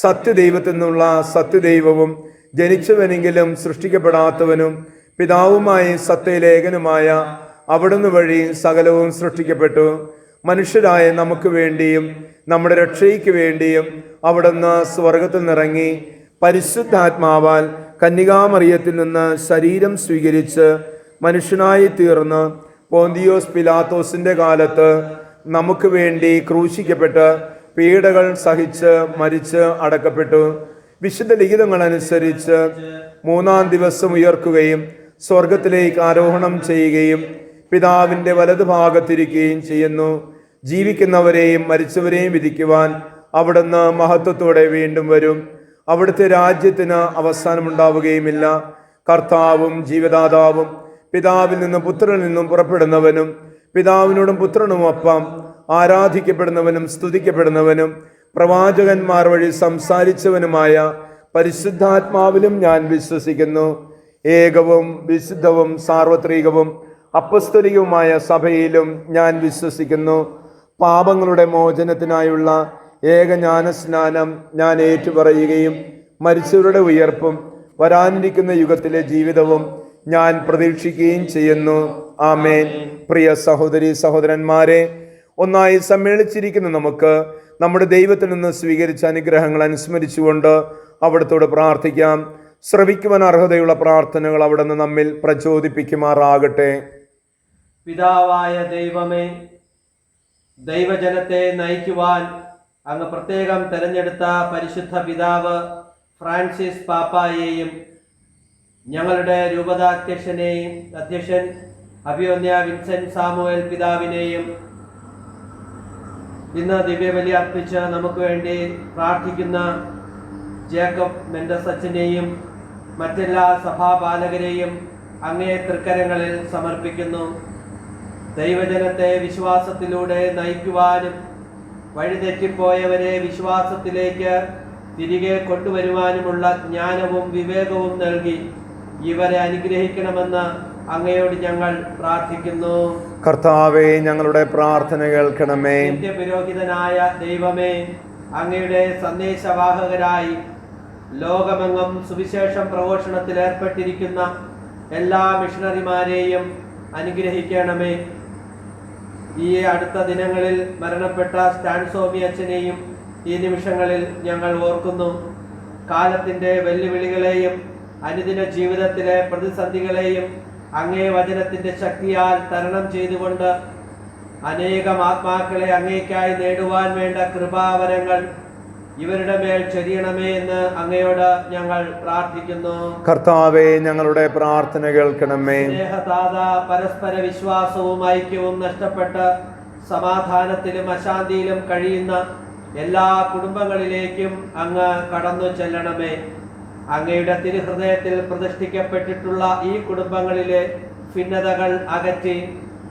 സത്യദൈവത്തിൽ നിന്നുള്ള സത്യദൈവവും ജനിച്ചവനെങ്കിലും സൃഷ്ടിക്കപ്പെടാത്തവനും പിതാവുമായി സത്യലേഖനുമായ അവിടുന്ന് വഴി സകലവും സൃഷ്ടിക്കപ്പെട്ടു. മനുഷ്യരായ നമുക്ക് വേണ്ടിയും നമ്മുടെ രക്ഷയ്ക്ക് വേണ്ടിയും അവിടുന്ന് സ്വർഗത്തിൽ നിറങ്ങി പരിശുദ്ധാത്മാവാൽ കന്യകാമറിയത്തിൽ നിന്ന് ശരീരം സ്വീകരിച്ച് മനുഷ്യനായി തീർന്ന് പോന്തിയോസ് പിലാത്തോസിന്റെ കാലത്ത് നമുക്ക് വേണ്ടി ക്രൂശിക്കപ്പെട്ട് പീഡകൾ സഹിച്ച് മരിച്ച് അടക്കപ്പെട്ടു. വിശുദ്ധ ലിഖിതങ്ങൾ അനുസരിച്ച് മൂന്നാം ദിവസം ഉയർക്കുകയും സ്വർഗത്തിലേക്ക് ആരോഹണം ചെയ്യുകയും പിതാവിൻ്റെ വലതുഭാഗത്തിരിക്കുകയും ചെയ്യുന്നു. ജീവിക്കുന്നവരെയും മരിച്ചവരെയും വിധിക്കുവാൻ അവിടുന്ന് മഹത്വത്തോടെ വീണ്ടും വരും. അവിടുത്തെ രാജ്യത്തിന് അവസാനമുണ്ടാവുകയുമില്ല. കർത്താവും ജീവദാതാവും പിതാവിൽ നിന്നും പുത്രനിൽ നിന്നും പുറപ്പെടുന്നവനും പിതാവിനോടും പുത്രനും ഒപ്പം ആരാധിക്കപ്പെടുന്നവനും സ്തുതിക്കപ്പെടുന്നവനും പ്രവാചകന്മാർ വഴി സംസാരിച്ചവനുമായ പരിശുദ്ധാത്മാവിലും ഞാൻ വിശ്വസിക്കുന്നു. ഏകവും വിശുദ്ധവും സാർവത്രികവും അപ്പസ്തോലികവുമായ സഭയിലും ഞാൻ വിശ്വസിക്കുന്നു. പാപങ്ങളുടെ മോചനത്തിനായുള്ള ഏകജ്ഞാനസ്നാനം ഞാൻ ഏറ്റുപറയുകയും മരിച്ചവരുടെ ഉയർപ്പും വരാനിരിക്കുന്ന യുഗത്തിലെ ജീവിതവും ഞാൻ പ്രതീക്ഷിക്കുകയും ചെയ്യുന്നു. ആമേൻ. പ്രിയ സഹോദരി സഹോദരന്മാരെ, ഒന്നായി സമ്മേളിച്ചിരിക്കുന്ന നമുക്ക് നമ്മുടെ ദൈവത്തിൽ നിന്ന് സ്വീകരിച്ച അനുഗ്രഹങ്ങൾ അനുസ്മരിച്ചുകൊണ്ട് അവിടുത്തോട് പ്രാർത്ഥിക്കാം. ശ്രവിക്കുവാൻ അർഹതയുള്ള പ്രാർത്ഥനകൾ അവിടുന്ന് നമ്മിൽ പ്രചോദിപ്പിക്കുമാറാകട്ടെ. പിതാവായ ദൈവമേ, ദൈവജനത്തെ നയിക്കുവാൻ അങ്ങ് പ്രത്യേകം തെരഞ്ഞെടുത്ത പരിശുദ്ധ പിതാവ് ഫ്രാൻസിസ് പാപ്പായെയും ഞങ്ങളുടെ അധ്യക്ഷൻ അഭിയോന്യ വിൻസെന്റ് സാമുവേൽ പിതാവിനെയും ഇന്ന് ദിവ്യബലി അർപ്പിച്ച് നമുക്ക് വേണ്ടി പ്രാർത്ഥിക്കുന്ന ജേക്കബ് മെൻഡസ് അച്ഛനെയും മറ്റെല്ലാ സഭാപാലകരെയും അങ്ങേ തൃക്കരങ്ങളിൽ സമർപ്പിക്കുന്നു. ദൈവജനത്തെ വിശ്വാസത്തിലൂടെ നയിക്കുവാനും വഴിതെറ്റിപ്പോയവരെ വിശ്വാസത്തിലേക്ക് തിരികെ കൊണ്ടുവരുവാനുമുള്ള ജ്ഞാനവും വിവേകവും നൽകി ഇവരെ അനുഗ്രഹിക്കണമെന്ന് അങ്ങയോട് ഞങ്ങൾ പ്രാർത്ഥിക്കുന്നു. കർത്താവേ, ഞങ്ങളുടെ പ്രാർത്ഥന കേൾക്കണമേ. നിത്യപുരോഹിതനായ ദൈവമേ, അങ്ങയുടെ സന്ദേശവാഹകരായി ലോകമെങ്ങും സുവിശേഷം പ്രഘോഷണത്തിൽ ഏർപ്പെട്ടിരിക്കുന്ന എല്ലാ മിഷണറിമാരെയും അനുഗ്രഹിക്കണമേ. ഈ അടുത്ത ദിനങ്ങളിൽ മരണപ്പെട്ട സ്റ്റാൻസോമി അച്ഛനെയും ഈ നിമിഷങ്ങളിൽ ഞങ്ങൾ ഓർക്കുന്നു. കാലത്തിൻ്റെ വെല്ലുവിളികളെയും അനുദിന ജീവിതത്തിലെ പ്രതിസന്ധികളെയും അങ്ങേ വചനത്തിൻ്റെ ശക്തിയാൽ തരണം ചെയ്തുകൊണ്ട് അനേകം ആത്മാക്കളെ അങ്ങേക്കായി നേടുവാൻ വേണ്ട കൃപാവരങ്ങൾ ഇവരുടെ മേൽ ചൊരിയണമേ എന്ന് അങ്ങയോട് ഞങ്ങൾ പ്രാർത്ഥിക്കുന്നു. കർത്താവേ, ഞങ്ങളുടെ പ്രാർത്ഥന കേൾക്കണമേ. സ്നേഹദാത, പരസ്പര വിശ്വാസവും ഐക്യവും നഷ്ടപ്പെട്ട് സമാധാനത്തിലും അശാന്തിയിലും കഴിയുന്ന എല്ലാ കുടുംബങ്ങളിലേക്കും അങ്ങ് കടന്നു ചെല്ലണമേ. അങ്ങയുടെ തിരുഹൃദയത്തിൽ പ്രതിഷ്ഠിക്കപ്പെട്ടിട്ടുള്ള ഈ കുടുംബങ്ങളിലെ ഭിന്നതകൾ അകറ്റി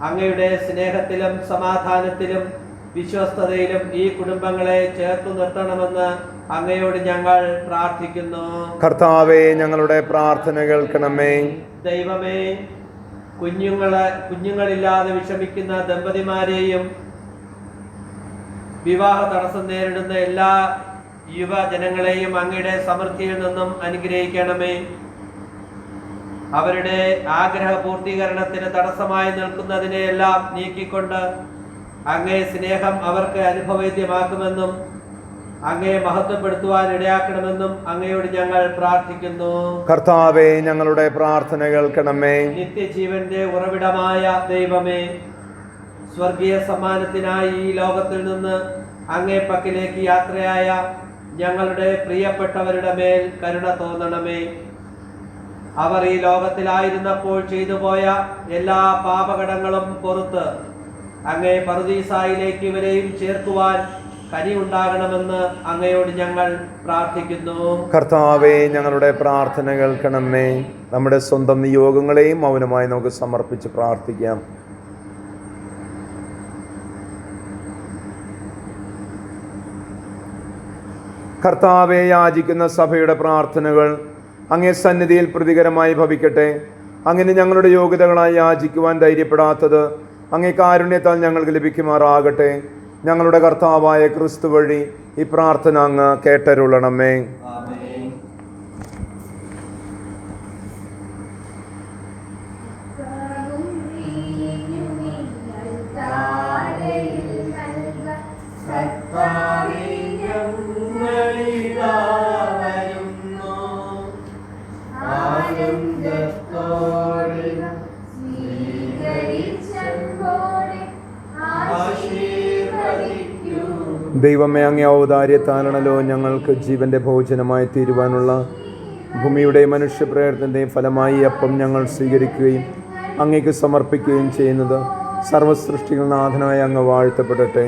അങ്ങയുടെ സ്നേഹത്തിലും സമാധാനത്തിലും വിശ്വസ്തതയിലും ഈ കുടുംബങ്ങളെ ചേർത്തു നിർത്തണമെന്ന് അങ്ങയോട് ഞങ്ങൾ പ്രാർത്ഥിക്കുന്നു. കർത്താവേ, ഞങ്ങളുടെ പ്രാർത്ഥന കേൾക്കണമേ. ദൈവമേ, കുഞ്ഞുങ്ങളില്ലാതെ വിഷമിക്കുന്ന ദമ്പതിമാരെയും വിവാഹ തടസ്സം നേരിടുന്ന എല്ലാ യുവജനങ്ങളെയും അങ്ങയുടെ സമൃദ്ധിയിൽ നിന്നും അനുഗ്രഹിക്കണമേ. അവരുടെ ആഗ്രഹ പൂർത്തീകരണത്തിന് തടസ്സമായി നിൽക്കുന്നതിനെയെല്ലാം നീക്കിക്കൊണ്ട് അങ്ങേ സ്നേഹം അവർക്ക് അനുഭവേദ്യമാക്കുമെന്നും അങ്ങയെ മഹത്വപ്പെടുത്തുവാൻ ഇടയാക്കണമെന്നും അങ്ങയോട് ഞങ്ങൾ പ്രാർത്ഥിക്കുന്നു. കർത്താവേ, ഞങ്ങളുടെ പ്രാർത്ഥന കേൾക്കണമേ. നിത്യജീവന്റെ ഉറവിടമായ ദൈവമേ, സ്വർഗീയ സമ്മാനത്തിനായി ഈ ലോകത്തിൽ നിന്ന് അങ്ങേ പക്കലേക്ക് യാത്രയായ ഞങ്ങളുടെ പ്രിയപ്പെട്ടവരുടെ മേൽ കരുണ തോന്നണമേ. അവർ ഈ ലോകത്തിലായിരുന്നപ്പോൾ ചെയ്തുപോയ എല്ലാ പാപകടങ്ങളും പുറത്ത് അങ്ങേ പറുദീസായിലേക്ക് ഇവരെയും ചേർക്കുവാൻ കനിവുണ്ടാകണമെന്ന് അങ്ങയോട് ഞങ്ങൾ പ്രാർത്ഥിക്കുന്നു. കർത്താവേ, ഞങ്ങളുടെ പ്രാർത്ഥന കേൾക്കണമേ. നമ്മുടെ സ്വന്തം നിയോഗങ്ങളെയും മൗനമായി നമുക്ക് സമർപ്പിച്ച് പ്രാർത്ഥിക്കാം. കർത്താവെ, യാചിക്കുന്ന സഭയുടെ പ്രാർത്ഥനകൾ അങ്ങേ സന്നിധിയിൽ പ്രതികരമായി ഭവിക്കട്ടെ. അങ്ങനെ ഞങ്ങളുടെ യോഗ്യതകളായി യാചിക്കുവാൻ ധൈര്യപ്പെടാത്തത് അങ്ങേ കാരുണ്യത്താൽ ഞങ്ങൾക്ക് ലഭിക്കുമാറാകട്ടെ. ഞങ്ങളുടെ കർത്താവായ ക്രിസ്തു വഴി ഈ പ്രാർത്ഥന അങ്ങ് കേട്ടരുളണമേ. ദൈവമേ, അങ്ങേ ഔദാര്യത്താലാണല്ലോ ഞങ്ങൾക്ക് ജീവന്റെ ഭോജനമായി തീരുവാനുള്ള ഭൂമിയുടെ മനുഷ്യപ്രയത്നത്തിൻ്റെയും ഫലമായി അപ്പം ഞങ്ങൾ സ്വീകരിക്കുകയും അങ്ങേക്ക് സമർപ്പിക്കുകയും ചെയ്യുന്നത്. സർവസൃഷ്ടികൾ നാഥനായ അങ്ങ് വാഴ്ത്തപ്പെടട്ടെ.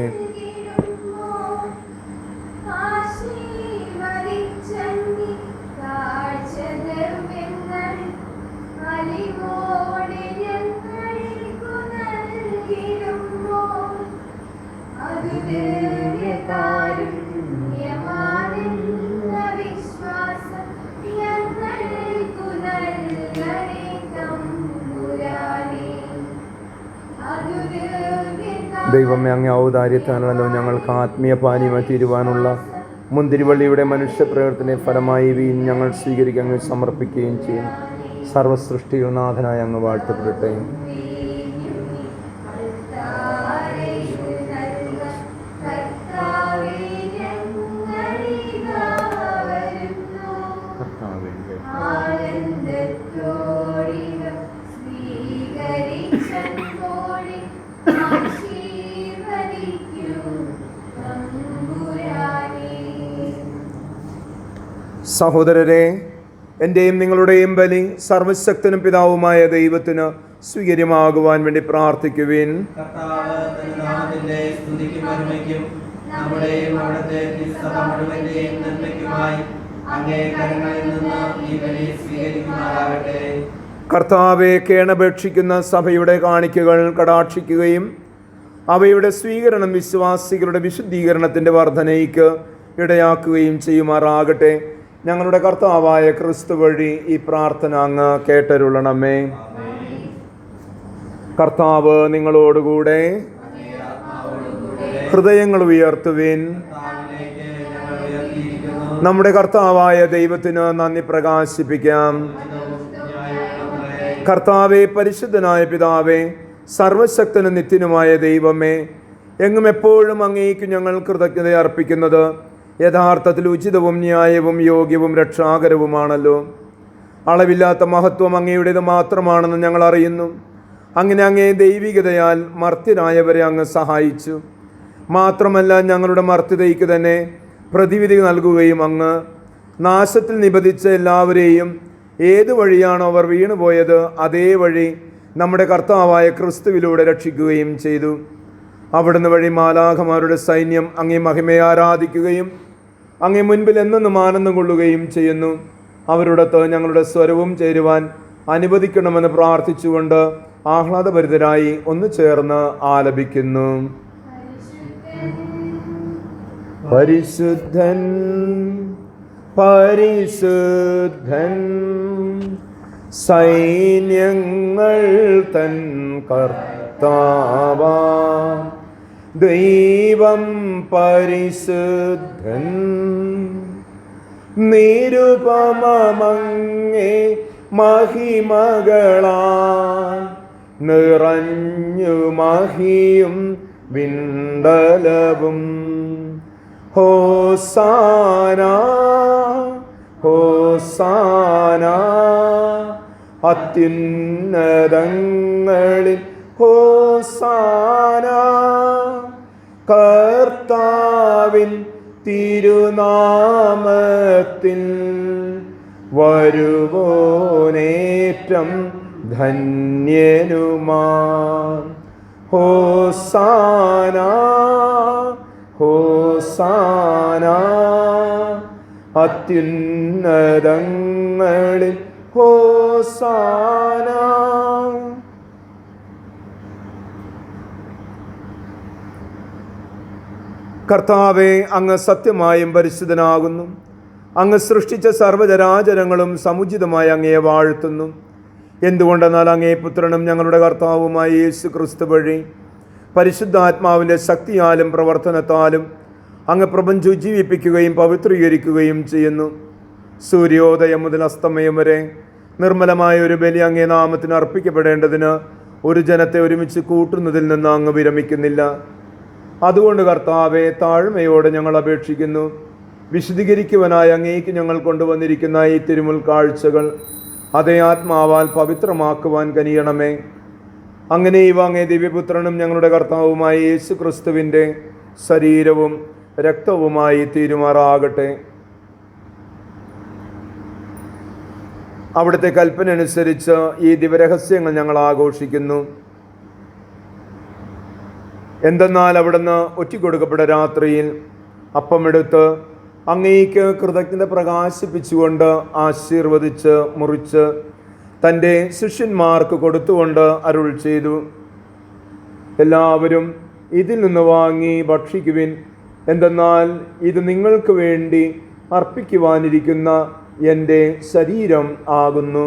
ദൈവമേ, അങ്ങേ ഔദാര്യത്താണല്ലോ ഞങ്ങൾക്ക് ആത്മീയ പാനീയമായി തീരുവാനുള്ള മുന്തിരിവള്ളിയുടെ മനുഷ്യ പ്രവർത്തന ഫലമായി വീൻ ഞങ്ങൾ സ്വീകരിക്കുക, അങ്ങ് സമർപ്പിക്കുകയും ചെയ്യും. സർവസൃഷ്ടിയുടെ നാഥനായ അങ്ങ് വാഴ്ത്തപ്പെടട്ടെ. സഹോദരരെ, എൻ്റെയും നിങ്ങളുടെയും ബലി സർവശക്തനും പിതാവുമായ ദൈവത്തിന് സ്വീകാര്യമാകുവാൻ വേണ്ടി പ്രാർത്ഥിക്കുവിൻ. കർത്താവെ, കേണപേക്ഷിക്കുന്ന സഭയുടെ കാണിക്കകൾ കടാക്ഷിക്കുകയും അവയുടെ സ്വീകരണം വിശ്വാസികളുടെ വിശുദ്ധീകരണത്തിൻ്റെ വർധനയ്ക്ക് ഇടയാക്കുകയും ചെയ്യുമാറാകട്ടെ. ഞങ്ങളുടെ കർത്താവായ ക്രിസ്തു വഴി ഈ പ്രാർത്ഥന അങ്ങ് കേട്ടരുളണമേ. കർത്താവ് നിങ്ങളോടുകൂടെ. ഹൃദയങ്ങൾ ഉയർത്തുവിൻ. നമ്മുടെ കർത്താവായ ദൈവത്തിന് നന്ദി പ്രകാശിപ്പിക്കാം. കർത്താവെ, പരിശുദ്ധനായ പിതാവേ, സർവശക്തനും നിത്യനുമായ ദൈവമേ, എങ്ങും എപ്പോഴും അങ്ങേക്ക് ഞങ്ങൾ കൃതജ്ഞത അർപ്പിക്കുന്നത് യഥാർത്ഥത്തിൽ ഉചിതവും ന്യായവും യോഗ്യവും രക്ഷാകരവുമാണല്ലോ. അളവില്ലാത്ത മഹത്വം അങ്ങയുടേത് മാത്രമാണെന്ന് ഞങ്ങൾ അറിയുന്നു. അങ്ങനെ അങ്ങേ ദൈവികതയാൽ മർത്യരായവരെ അങ്ങ് സഹായിച്ചു. മാത്രമല്ല, ഞങ്ങളുടെ മർത്യതയ്ക്ക് തന്നെ പ്രതിവിധി നൽകുകയും അങ്ങ് നാശത്തിൽ നിബന്ധിച്ച എല്ലാവരെയും ഏതു വഴിയാണോ അവർ വീണുപോയത് അതേ വഴി നമ്മുടെ കർത്താവായ ക്രിസ്തുവിലൂടെ രക്ഷിക്കുകയും ചെയ്തു. അവിടുന്ന് വഴി മാലാഖമാരുടെ സൈന്യം അങ്ങേ മഹിമയെ ആരാധിക്കുകയും അങ്ങേ മുൻപിൽ എന്നെന്നും ആനന്ദം കൊള്ളുകയും ചെയ്യുന്നു. അവരോടൊത്ത് ഞങ്ങളുടെ സ്വരവും ചേരുവാൻ അനുവദിക്കണമെന്ന് പ്രാർത്ഥിച്ചുകൊണ്ട് ആഹ്ലാദഭരിതരായി ഒന്ന് ചേർന്ന് ആലപിക്കുന്നു. പരിശുദ്ധൻ പരിശുദ്ധൻ സൈന്യങ്ങൾ തൻ കർത്താവാ ദൈവം പരിശുദ്ധൻ. നിരുപമമങ്ങേ മഹിമകളാൽ നിറഞ്ഞു മഹിയും വിണ്ടലവും. ഹോസാന ഹോസാന അത്യുന്നതങ്ങളിൽ ഹോസാന. കർത്താവിൻ തിരുനാമത്തിൽ വരുവോനേറ്റം ധന്യനുമാ. ഹോസാന ഹോസാന അത്യുന്നതങ്ങളിൽ ഹോസാന. കർത്താവെ, അങ്ങ് സത്യമായും പരിശുദ്ധനാകുന്നു. അങ്ങ് സൃഷ്ടിച്ച സർവ്വചരാചരങ്ങളും സമുചിതമായി അങ്ങയെ വാഴ്ത്തുന്നു. എന്തുകൊണ്ടെന്നാൽ അങ്ങേ പുത്രനും ഞങ്ങളുടെ കർത്താവുമായ യേശു ക്രിസ്തു വഴി പരിശുദ്ധാത്മാവിൻ്റെ ശക്തിയാലും പ്രവർത്തനത്താലും അങ്ങ് പ്രപഞ്ചം ജീവിപ്പിക്കുകയും പവിത്രീകരിക്കുകയും ചെയ്യുന്നു. സൂര്യോദയം മുതൽ അസ്തമയം വരെ നിർമ്മലമായ ഒരു ബലി അങ്ങേ നാമത്തിന് അർപ്പിക്കപ്പെടേണ്ടതിന് ഒരു ജനത്തെ ഒരുമിച്ച് കൂട്ടുന്നതിൽ നിന്ന് അങ്ങ് വിരമിക്കുന്നില്ല. അതുകൊണ്ട് കർത്താവെ, താഴ്മയോടെ ഞങ്ങൾ അപേക്ഷിക്കുന്നു. വിശുദ്ധീകരിക്കുവാനായി അങ്ങേക്ക് ഞങ്ങൾ കൊണ്ടുവന്നിരിക്കുന്ന ഈ തിരുമുൽ കാഴ്ചകൾ അതേ ആത്മാവാൽ പവിത്രമാക്കുവാൻ കനിയണമേ. അങ്ങനെ ഇവ അങ്ങേ ദിവ്യപുത്രനും ഞങ്ങളുടെ കർത്താവുമായ യേശു ക്രിസ്തുവിൻ്റെ ശരീരവും രക്തവുമായി തീരുമാറാകട്ടെ. അവിടുത്തെ കൽപ്പന അനുസരിച്ച് ഈ ദിവരഹസ്യങ്ങൾ ഞങ്ങൾ ആഘോഷിക്കുന്നു. എന്തെന്നാൽ അവിടുന്ന് ഒറ്റിക്കൊടുക്കപ്പെട്ട രാത്രിയിൽ അപ്പമെടുത്ത് അങ്ങേക്ക് കൃതജ്ഞത പ്രകാശിപ്പിച്ചുകൊണ്ട് ആശീർവദിച്ച് മുറിച്ച് തൻ്റെ ശിഷ്യന്മാർക്ക് കൊടുത്തുകൊണ്ട് അരുൾ ചെയ്തു, എല്ലാവരും ഇതിൽ നിന്ന് വാങ്ങി ഭക്ഷിക്കുവിൻ. എന്തെന്നാൽ ഇത് നിങ്ങൾക്ക് വേണ്ടി അർപ്പിക്കുവാനിരിക്കുന്ന എൻ്റെ ശരീരം ആകുന്നു.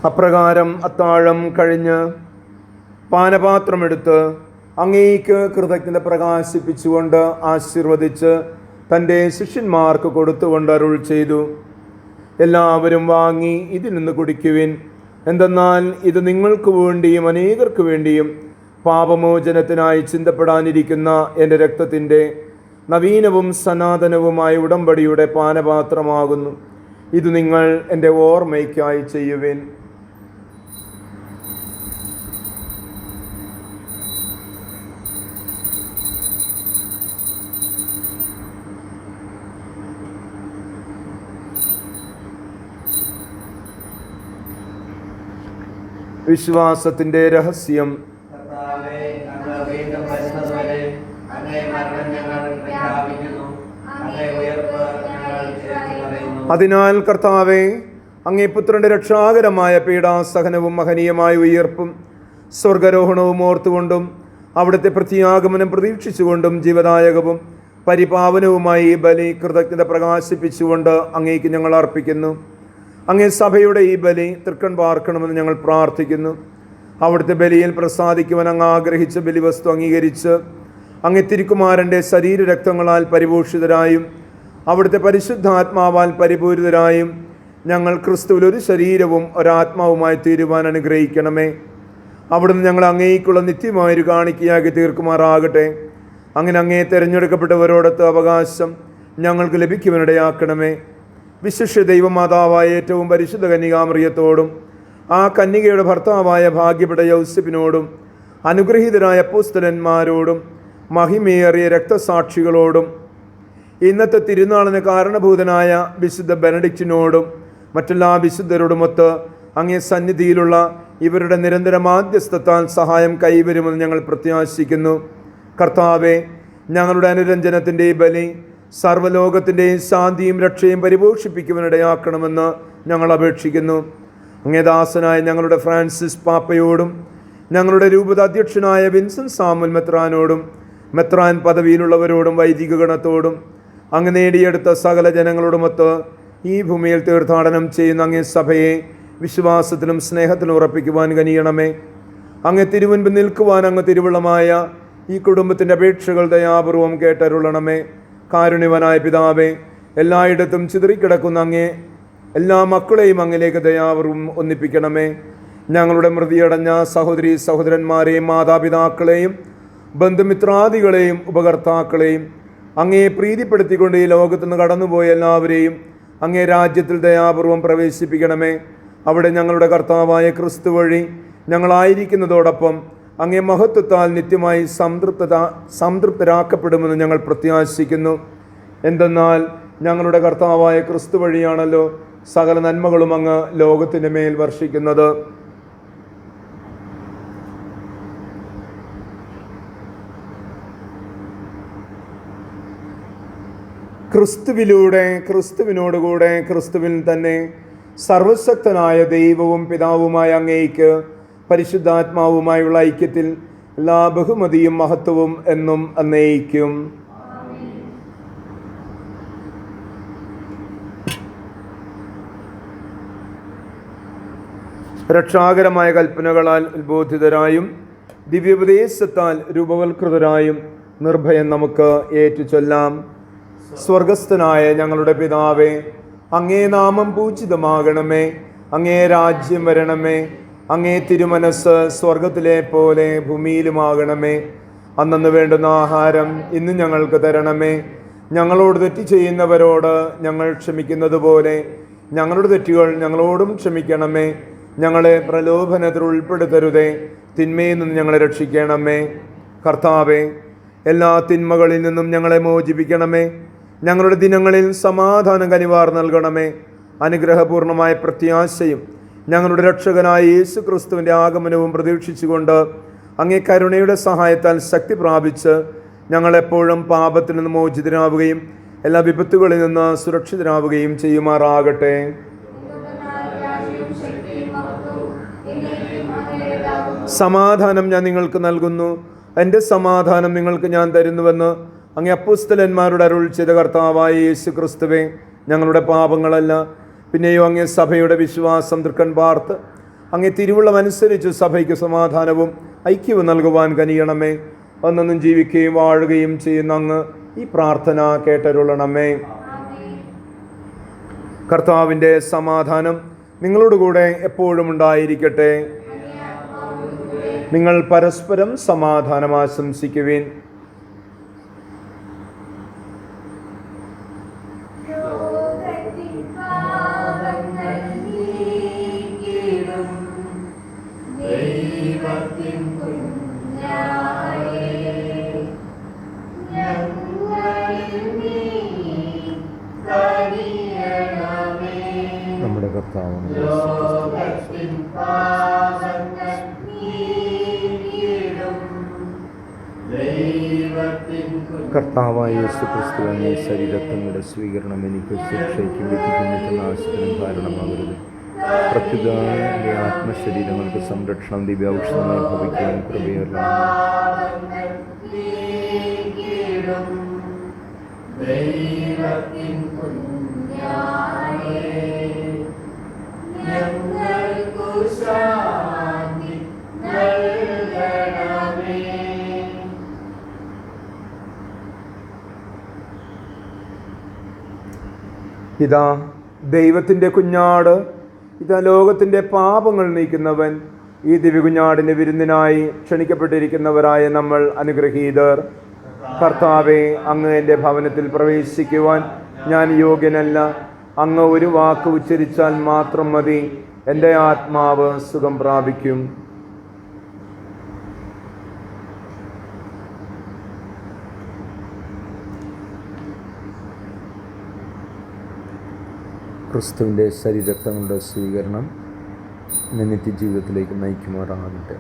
അപ്രകാരം അത്താഴം കഴിഞ്ഞ് പാനപാത്രമെടുത്ത് അങ്ങേക്ക് കൃതജ്ഞത പ്രകാശിപ്പിച്ചുകൊണ്ട് ആശീർവദിച്ച് തൻ്റെ ശിഷ്യന്മാർക്ക് കൊടുത്തുകൊണ്ട് അരുൾ ചെയ്തു, എല്ലാവരും വാങ്ങി ഇതിൽ നിന്ന് കുടിക്കുവിൻ. എന്തെന്നാൽ ഇത് നിങ്ങൾക്ക് വേണ്ടിയും അനേകർക്ക് വേണ്ടിയും പാപമോചനത്തിനായി ചിന്തപ്പെടാനിരിക്കുന്ന എൻ്റെ രക്തത്തിൻ്റെ നവീനവും സനാതനവുമായ ഉടമ്പടിയുടെ പാനപാത്രമാകുന്നു. ഇത് നിങ്ങൾ എൻ്റെ ഓർമ്മയ്ക്കായി ചെയ്യുവിൻ. വിശ്വാസത്തിൻ്റെ രഹസ്യം. കർത്താവേ, അങ്ങ് വീണ്ടും വരുന്നതുവരെ അങ്ങേ മരണം ഞങ്ങൾ പ്രഖ്യാപിക്കുന്നു, അങ്ങേ ഉയർപ്പ് ഞങ്ങൾ ഏറ്റുപറയുന്നു. അതിനാൽ കർത്താവേ, അങ്ങേ പുത്രന്റെ രക്ഷാകരമായ പീഡാസഹനവും മഹനീയമായ ഉയർപ്പും സ്വർഗാരോഹണവും ഓർത്തുകൊണ്ടും അവിടുത്തെ പ്രത്യാഗമനം പ്രതീക്ഷിച്ചുകൊണ്ടും ജീവദായകവും പരിപാവനവുമായി ഈ ബലി കൃതജ്ഞത പ്രകാശിപ്പിച്ചുകൊണ്ട് അങ്ങേക്ക് ഞങ്ങൾ അർപ്പിക്കുന്നു. അങ്ങേ സഭയുടെ ഈ ബലി തൃക്കൺ പാർക്കണമെന്ന് ഞങ്ങൾ പ്രാർത്ഥിക്കുന്നു. അവിടുത്തെ ബലിയിൽ പ്രസാദിക്കുവാൻ അങ്ങ് ആഗ്രഹിച്ച ബലിവസ്തു അംഗീകരിച്ച് അങ്ങേ തിരുക്കുമാരൻ്റെ ശരീരരക്തങ്ങളാൽ പരിപോഷിതരായും അവിടുത്തെ പരിശുദ്ധാത്മാവാൽ പരിപൂരിതരായും ഞങ്ങൾ ക്രിസ്തുവിൽ ഒരു ശരീരവും ഒരാത്മാവുമായി തീരുവാൻ അനുഗ്രഹിക്കണമേ. അവിടുന്ന് ഞങ്ങൾ അങ്ങേക്കുള്ള നിത്യമായൊരു കാണിക്കയാക്കി തീർക്കുമാറാകട്ടെ. അങ്ങനെ അങ്ങേ തിരഞ്ഞെടുക്കപ്പെട്ടവരോടൊത്ത് അവകാശം ഞങ്ങൾക്ക് ലഭിക്കുവാനിടയാക്കണമേ. വിശിഷ്യ ദൈവമാതാവായ ഏറ്റവും പരിശുദ്ധ കന്യകാമറിയത്തോടും ആ കന്യകയുടെ ഭർത്താവായ ഭാഗ്യപ്പെട്ട യൗസേപ്പിനോടും അനുഗ്രഹീതരായ അപ്പോസ്തലന്മാരോടും മഹിമേറിയ രക്തസാക്ഷികളോടും ഇന്നത്തെ തിരുനാളിന് കാരണഭൂതനായ വിശുദ്ധ ബെനഡിക്റ്റിനോടും മറ്റെല്ലാ വിശുദ്ധരോടുമൊത്ത് അങ്ങേ സന്നിധിയിലുള്ള ഇവരുടെ നിരന്തര മാധ്യസ്ഥത്താൽ സഹായം കൈവരുമെന്ന് ഞങ്ങൾ പ്രത്യാശിക്കുന്നു. കർത്താവെ, ഞങ്ങളുടെ അനുരഞ്ജനത്തിൻ്റെ ബലി സർവ്വലോകത്തിൻ്റെയും ശാന്തിയും രക്ഷയും പരിപോഷിപ്പിക്കുവാനിടയാക്കണമെന്ന് ഞങ്ങൾ അപേക്ഷിക്കുന്നു. അങ്ങേദാസനായ ഞങ്ങളുടെ ഫ്രാൻസിസ് പാപ്പയോടും ഞങ്ങളുടെ രൂപത അധ്യക്ഷനായ വിൻസെൻ്റ് സാമുൽ മെത്രാനോടും മെത്രാൻ പദവിയിലുള്ളവരോടും വൈദിക ഗണത്തോടും അങ്ങ് നേടിയെടുത്ത സകല ജനങ്ങളോടുമൊത്ത് ഈ ഭൂമിയിൽ തീർത്ഥാടനം ചെയ്യുന്ന അങ്ങേ സഭയെ വിശ്വാസത്തിലും സ്നേഹത്തിലും ഉറപ്പിക്കുവാൻ കനിയണമേ. അങ്ങ് തിരുമുൻപിൽ നിൽക്കുവാൻ അങ്ങ് തിരുവുള്ളമായ ഈ കുടുംബത്തിൻ്റെ അപേക്ഷകൾ ദയാപൂർവം കേട്ടരുളണമേ. കാരുണ്യവനായ പിതാവേ, എല്ലായിടത്തും ചിതറിക്കിടക്കുന്ന അങ്ങേ എല്ലാ മക്കളെയും അങ്ങിലേക്ക് ദയാപൂർവം ഒന്നിപ്പിക്കണമേ. ഞങ്ങളുടെ മൃതിയടഞ്ഞ സഹോദരി സഹോദരന്മാരെയും മാതാപിതാക്കളെയും ബന്ധുമിത്രാദികളെയും ഉപകർത്താക്കളെയും അങ്ങേ പ്രീതിപ്പെടുത്തിക്കൊണ്ട് ഈ ലോകത്തുനിന്ന് കടന്നുപോയ എല്ലാവരെയും അങ്ങേ രാജ്യത്തിൽ ദയാപൂർവം പ്രവേശിപ്പിക്കണമേ. അവിടെ ഞങ്ങളുടെ കർത്താവായ ക്രിസ്തു വഴി ഞങ്ങളായിരിക്കുന്നതോടൊപ്പം അങ്ങേ മഹത്വത്താൽ നിത്യമായി സംതൃപ്തരാക്കപ്പെടുമെന്ന് ഞങ്ങൾ പ്രത്യാശിക്കുന്നു. എന്തെന്നാൽ ഞങ്ങളുടെ കർത്താവായ ക്രിസ്തു വഴിയാണല്ലോ സകല നന്മകളും അങ്ങ് ലോകത്തിൻ്റെ മേൽ വർഷിക്കുന്നത്. ക്രിസ്തുവിലൂടെ, ക്രിസ്തുവിനോടുകൂടെ, ക്രിസ്തുവിൽ തന്നെ സർവശക്തനായ ദൈവവും പിതാവുമായ അങ്ങേയ്ക്ക് പരിശുദ്ധാത്മാവുമായുള്ള ഐക്യത്തിൽ എല്ലാ ബഹുമതിയും മഹത്വവും എന്നും എന്നേക്കും. രക്ഷാകരമായ കൽപ്പനകളാൽ ഉത്ബോധിതരായും ദിവ്യോപദേശത്താൽ രൂപവൽകൃതരായും നിർഭയം നമുക്ക് ഏറ്റുചൊല്ലാം. സ്വർഗസ്ഥനായ ഞങ്ങളുടെ പിതാവേ, അങ്ങേ നാമം പൂജിതമാകണമേ. അങ്ങേ രാജ്യം വരണമേ. അങ്ങേ തിരുമനസ് സ്വർഗത്തിലെ പോലെ ഭൂമിയിലുമാകണമേ. അന്നന്ന് വേണ്ടുന്ന ആഹാരം ഇന്ന് ഞങ്ങൾക്ക് തരണമേ. ഞങ്ങളോട് തെറ്റ് ചെയ്യുന്നവരോട് ഞങ്ങൾ ക്ഷമിക്കുന്നത് പോലെ ഞങ്ങളുടെ തെറ്റുകൾ ഞങ്ങളോടും ക്ഷമിക്കണമേ. ഞങ്ങളെ പ്രലോഭനത്തിൽ ഉൾപ്പെടുത്തരുതേ, തിന്മയിൽ നിന്ന് ഞങ്ങളെ രക്ഷിക്കണമേ. കർത്താവേ, എല്ലാ തിന്മകളിൽ നിന്നും ഞങ്ങളെ മോചിപ്പിക്കണമേ. ഞങ്ങളുടെ ദിനങ്ങളിൽ സമാധാനം കനിവാർ നൽകണമേ. അനുഗ്രഹപൂർണമായ പ്രത്യാശയും ഞങ്ങളുടെ രക്ഷകനായ യേശു ക്രിസ്തുവിൻ്റെ ആഗമനവും പ്രതീക്ഷിച്ചുകൊണ്ട് അങ്ങേ കരുണയുടെ സഹായത്താൽ ശക്തി പ്രാപിച്ച് ഞങ്ങളെപ്പോഴും പാപത്തിൽ നിന്ന് മോചിതരാവുകയും എല്ലാ വിപത്തുകളിൽ നിന്ന് സുരക്ഷിതരാവുകയും ചെയ്യുമാറാകട്ടെ. സമാധാനം ഞാൻ നിങ്ങൾക്ക് നൽകുന്നു, എൻ്റെ സമാധാനം നിങ്ങൾക്ക് ഞാൻ തരുന്നുവെന്ന് അങ്ങേ അപ്പോസ്തലന്മാരുടെ അരുൾ ചെയ്ത കർത്താവായ യേശു ക്രിസ്തുവേ, ഞങ്ങളുടെ പാപങ്ങളല്ല പിന്നെയോ അങ്ങേ സഭയുടെ വിശ്വാസം തൃക്കൺ പാർത്ത് അങ്ങേ തിരുവുള്ളമനുസരിച്ച് സഭയ്ക്ക് സമാധാനവും ഐക്യവും നൽകുവാൻ കനിയണമേ. അന്നും ജീവിക്കുകയും വാഴുകയും ചെയ്യുന്ന അങ്ങ് ഈ പ്രാർത്ഥന കേട്ടരുളണമേ. കർത്താവിൻ്റെ സമാധാനം നിങ്ങളോടുകൂടെ എപ്പോഴും ഉണ്ടായിരിക്കട്ടെ. നിങ്ങൾ പരസ്പരം സമാധാനം ആശംസിക്കുവിൻ. നമ്മുടെ കർത്താവ് കർത്താവായ യേശുക്രിസ്തുവിന്റെ ശരീരത്തിന്റെ സ്വീകരണം എനിക്ക് ശിക്ഷയ്ക്കും വിധിക്കും നാശത്തിനും കാരണമാകരുത്. പ്രത്യുത എൻ്റെ ആത്മശരീരങ്ങൾക്ക് സംരക്ഷണം ദിവ്യൌഷധമായി ഭവിക്കുവാൻ കൃപയല്ല. ഇതാ ദൈവത്തിൻ്റെ കുഞ്ഞാട്, ഇതാ ലോകത്തിൻ്റെ പാപങ്ങൾ നീക്കുന്നവൻ. ഈ ദിവ്യകുഞ്ഞാടിൻ്റെ വിരുന്നിനായി ക്ഷണിക്കപ്പെട്ടിരിക്കുന്നവരായ നമ്മൾ അനുഗ്രഹീതർ. കർത്താവെ, അങ്ങ് എൻ്റെ ഭവനത്തിൽ പ്രവേശിക്കുവാൻ ഞാൻ യോഗ്യനല്ല. അങ്ങ് ഒരു വാക്ക് ഉച്ചരിച്ചാൽ മാത്രം മതി, എൻ്റെ ആത്മാവ് സുഖം പ്രാപിക്കും. ക്രിസ്തുവിൻ്റെ ശരീരങ്ങളുടെ സ്വീകരണം നിത്യജീവിതത്തിലേക്ക് നയിക്കുമാറാകട്ടെ.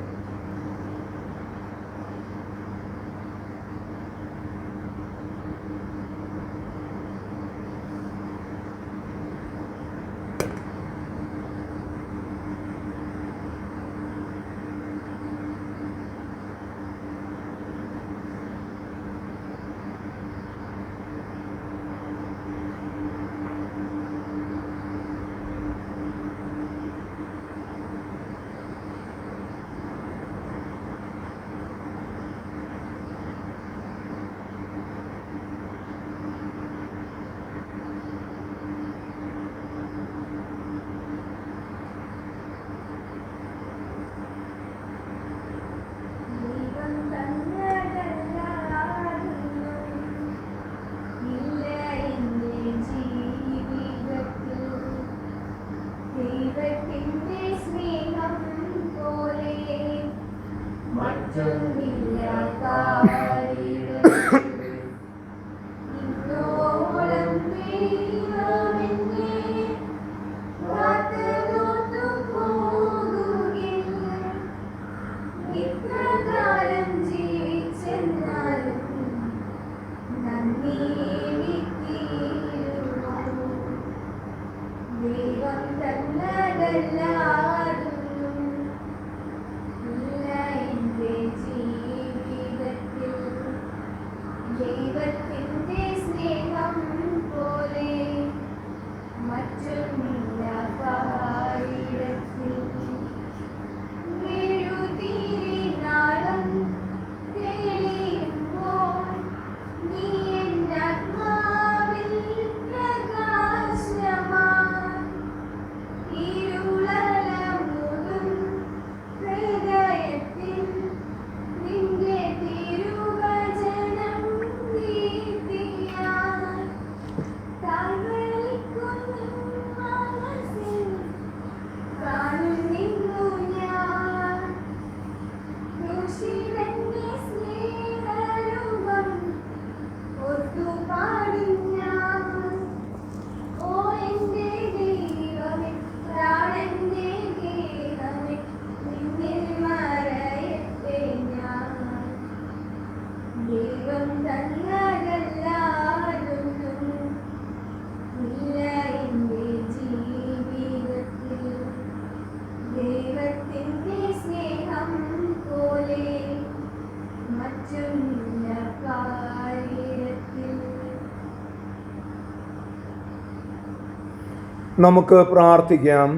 നമുക്ക് പ്രാർത്ഥിക്കാം.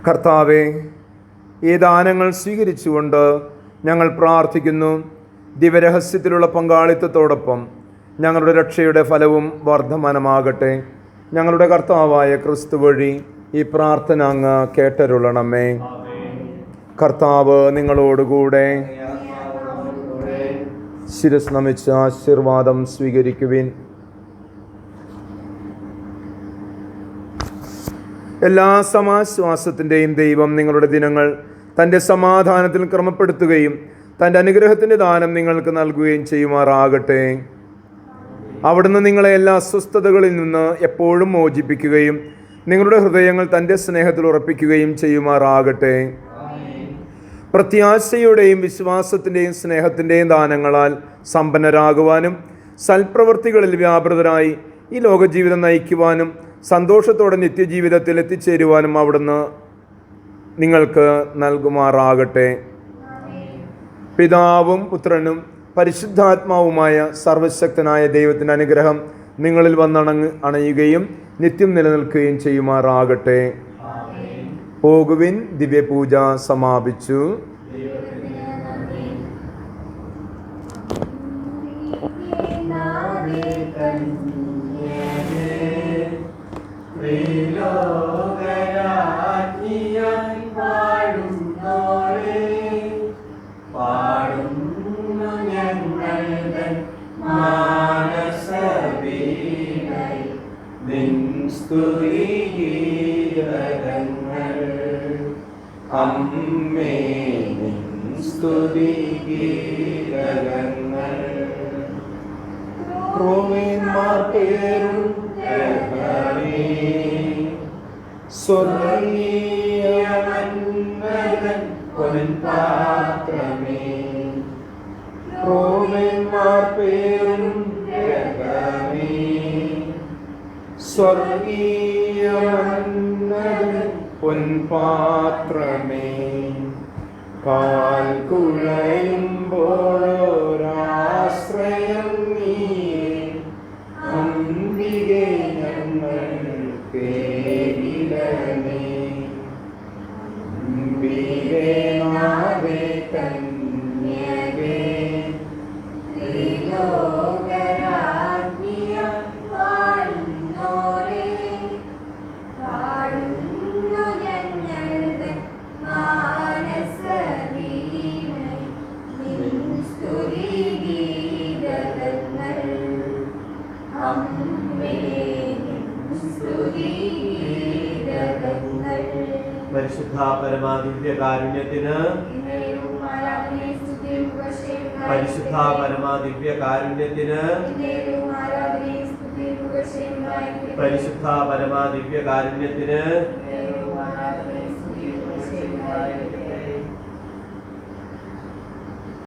കർത്താവെ, ഈ ദാനങ്ങൾ സ്വീകരിച്ചുകൊണ്ട് ഞങ്ങൾ പ്രാർത്ഥിക്കുന്നു. ദിവ്യരഹസ്യത്തിലുള്ള പങ്കാളിത്തത്തോടൊപ്പം ഞങ്ങളുടെ രക്ഷയുടെ ഫലവും വർദ്ധമാനമാകട്ടെ. ഞങ്ങളുടെ കർത്താവായ ക്രിസ്തു വഴി ഈ പ്രാർത്ഥന അങ്ങ് കേട്ടരുളണമേ. കർത്താവ് നിങ്ങളോടുകൂടെ. ശിരസ് നമിച്ച് ആശീർവാദം സ്വീകരിക്കുവിൻ. എല്ലാ സമാശ്വാസത്തിൻ്റെയും ദൈവം നിങ്ങളുടെ ദിനങ്ങൾ തൻ്റെ സമാധാനത്തിൽ ക്രമപ്പെടുത്തുകയും തൻ്റെ അനുഗ്രഹത്തിൻ്റെ ദാനം നിങ്ങൾക്ക് നൽകുകയും ചെയ്യുമാറാകട്ടെ. അവിടുന്ന് നിങ്ങളെ എല്ലാ അസ്വസ്ഥതകളിൽ നിന്ന് എപ്പോഴും മോചിപ്പിക്കുകയും നിങ്ങളുടെ ഹൃദയങ്ങൾ തൻ്റെ സ്നേഹത്തിൽ ഉറപ്പിക്കുകയും ചെയ്യുമാറാകട്ടെ. പ്രത്യാശയുടെയും വിശ്വാസത്തിൻ്റെയും സ്നേഹത്തിൻ്റെയും ദാനങ്ങളാൽ സമ്പന്നരാകുവാനും സൽപ്രവൃത്തികളിൽ വ്യാപൃതരായി ഈ ലോകജീവിതം നയിക്കുവാനും സന്തോഷത്തോടെ നിത്യജീവിതത്തിൽ എത്തിച്ചേരുവാനും അവിടുന്ന് നിങ്ങൾക്ക് നൽകുമാറാകട്ടെ. പിതാവും പുത്രനും പരിശുദ്ധാത്മാവുമായ സർവശക്തനായ ദൈവത്തിൻ്റെ അനുഗ്രഹം നിങ്ങളിൽ അണയുകയും നിത്യം നിലനിൽക്കുകയും ചെയ്യുമാറാകട്ടെ. പോകുവിൻ. ദിവ്യപൂജ സമാപിച്ചു. അമ്മേ നിൻ സ്തുതിഗീതങ്ങൾ ക്രോവേന്മാർ പേരും സ്വർഗീയമന്നതൻ പൊൻപാത്രമേ ക്രോവേന്മാർ പേരും സ്വർഗീയമന്നതൻ പൊൻപാത്രമേ കാൽ കുഴയുമ്പോഴൊരാശ്രയം നീയേ അംബികേ ഞങ്ങൾക്കേകിടണേ അംബികേ നാഥേ കന്യകേ പരിശുദ്ധ പരമാദിവ്യ കാരുണ്യത്തിന് പരിശുദ്ധ പരമാദിവ്യ കാരുണ്യത്തിന് പരിശുദ്ധ പരമാദിവ്യ കാരുണ്യത്തിന്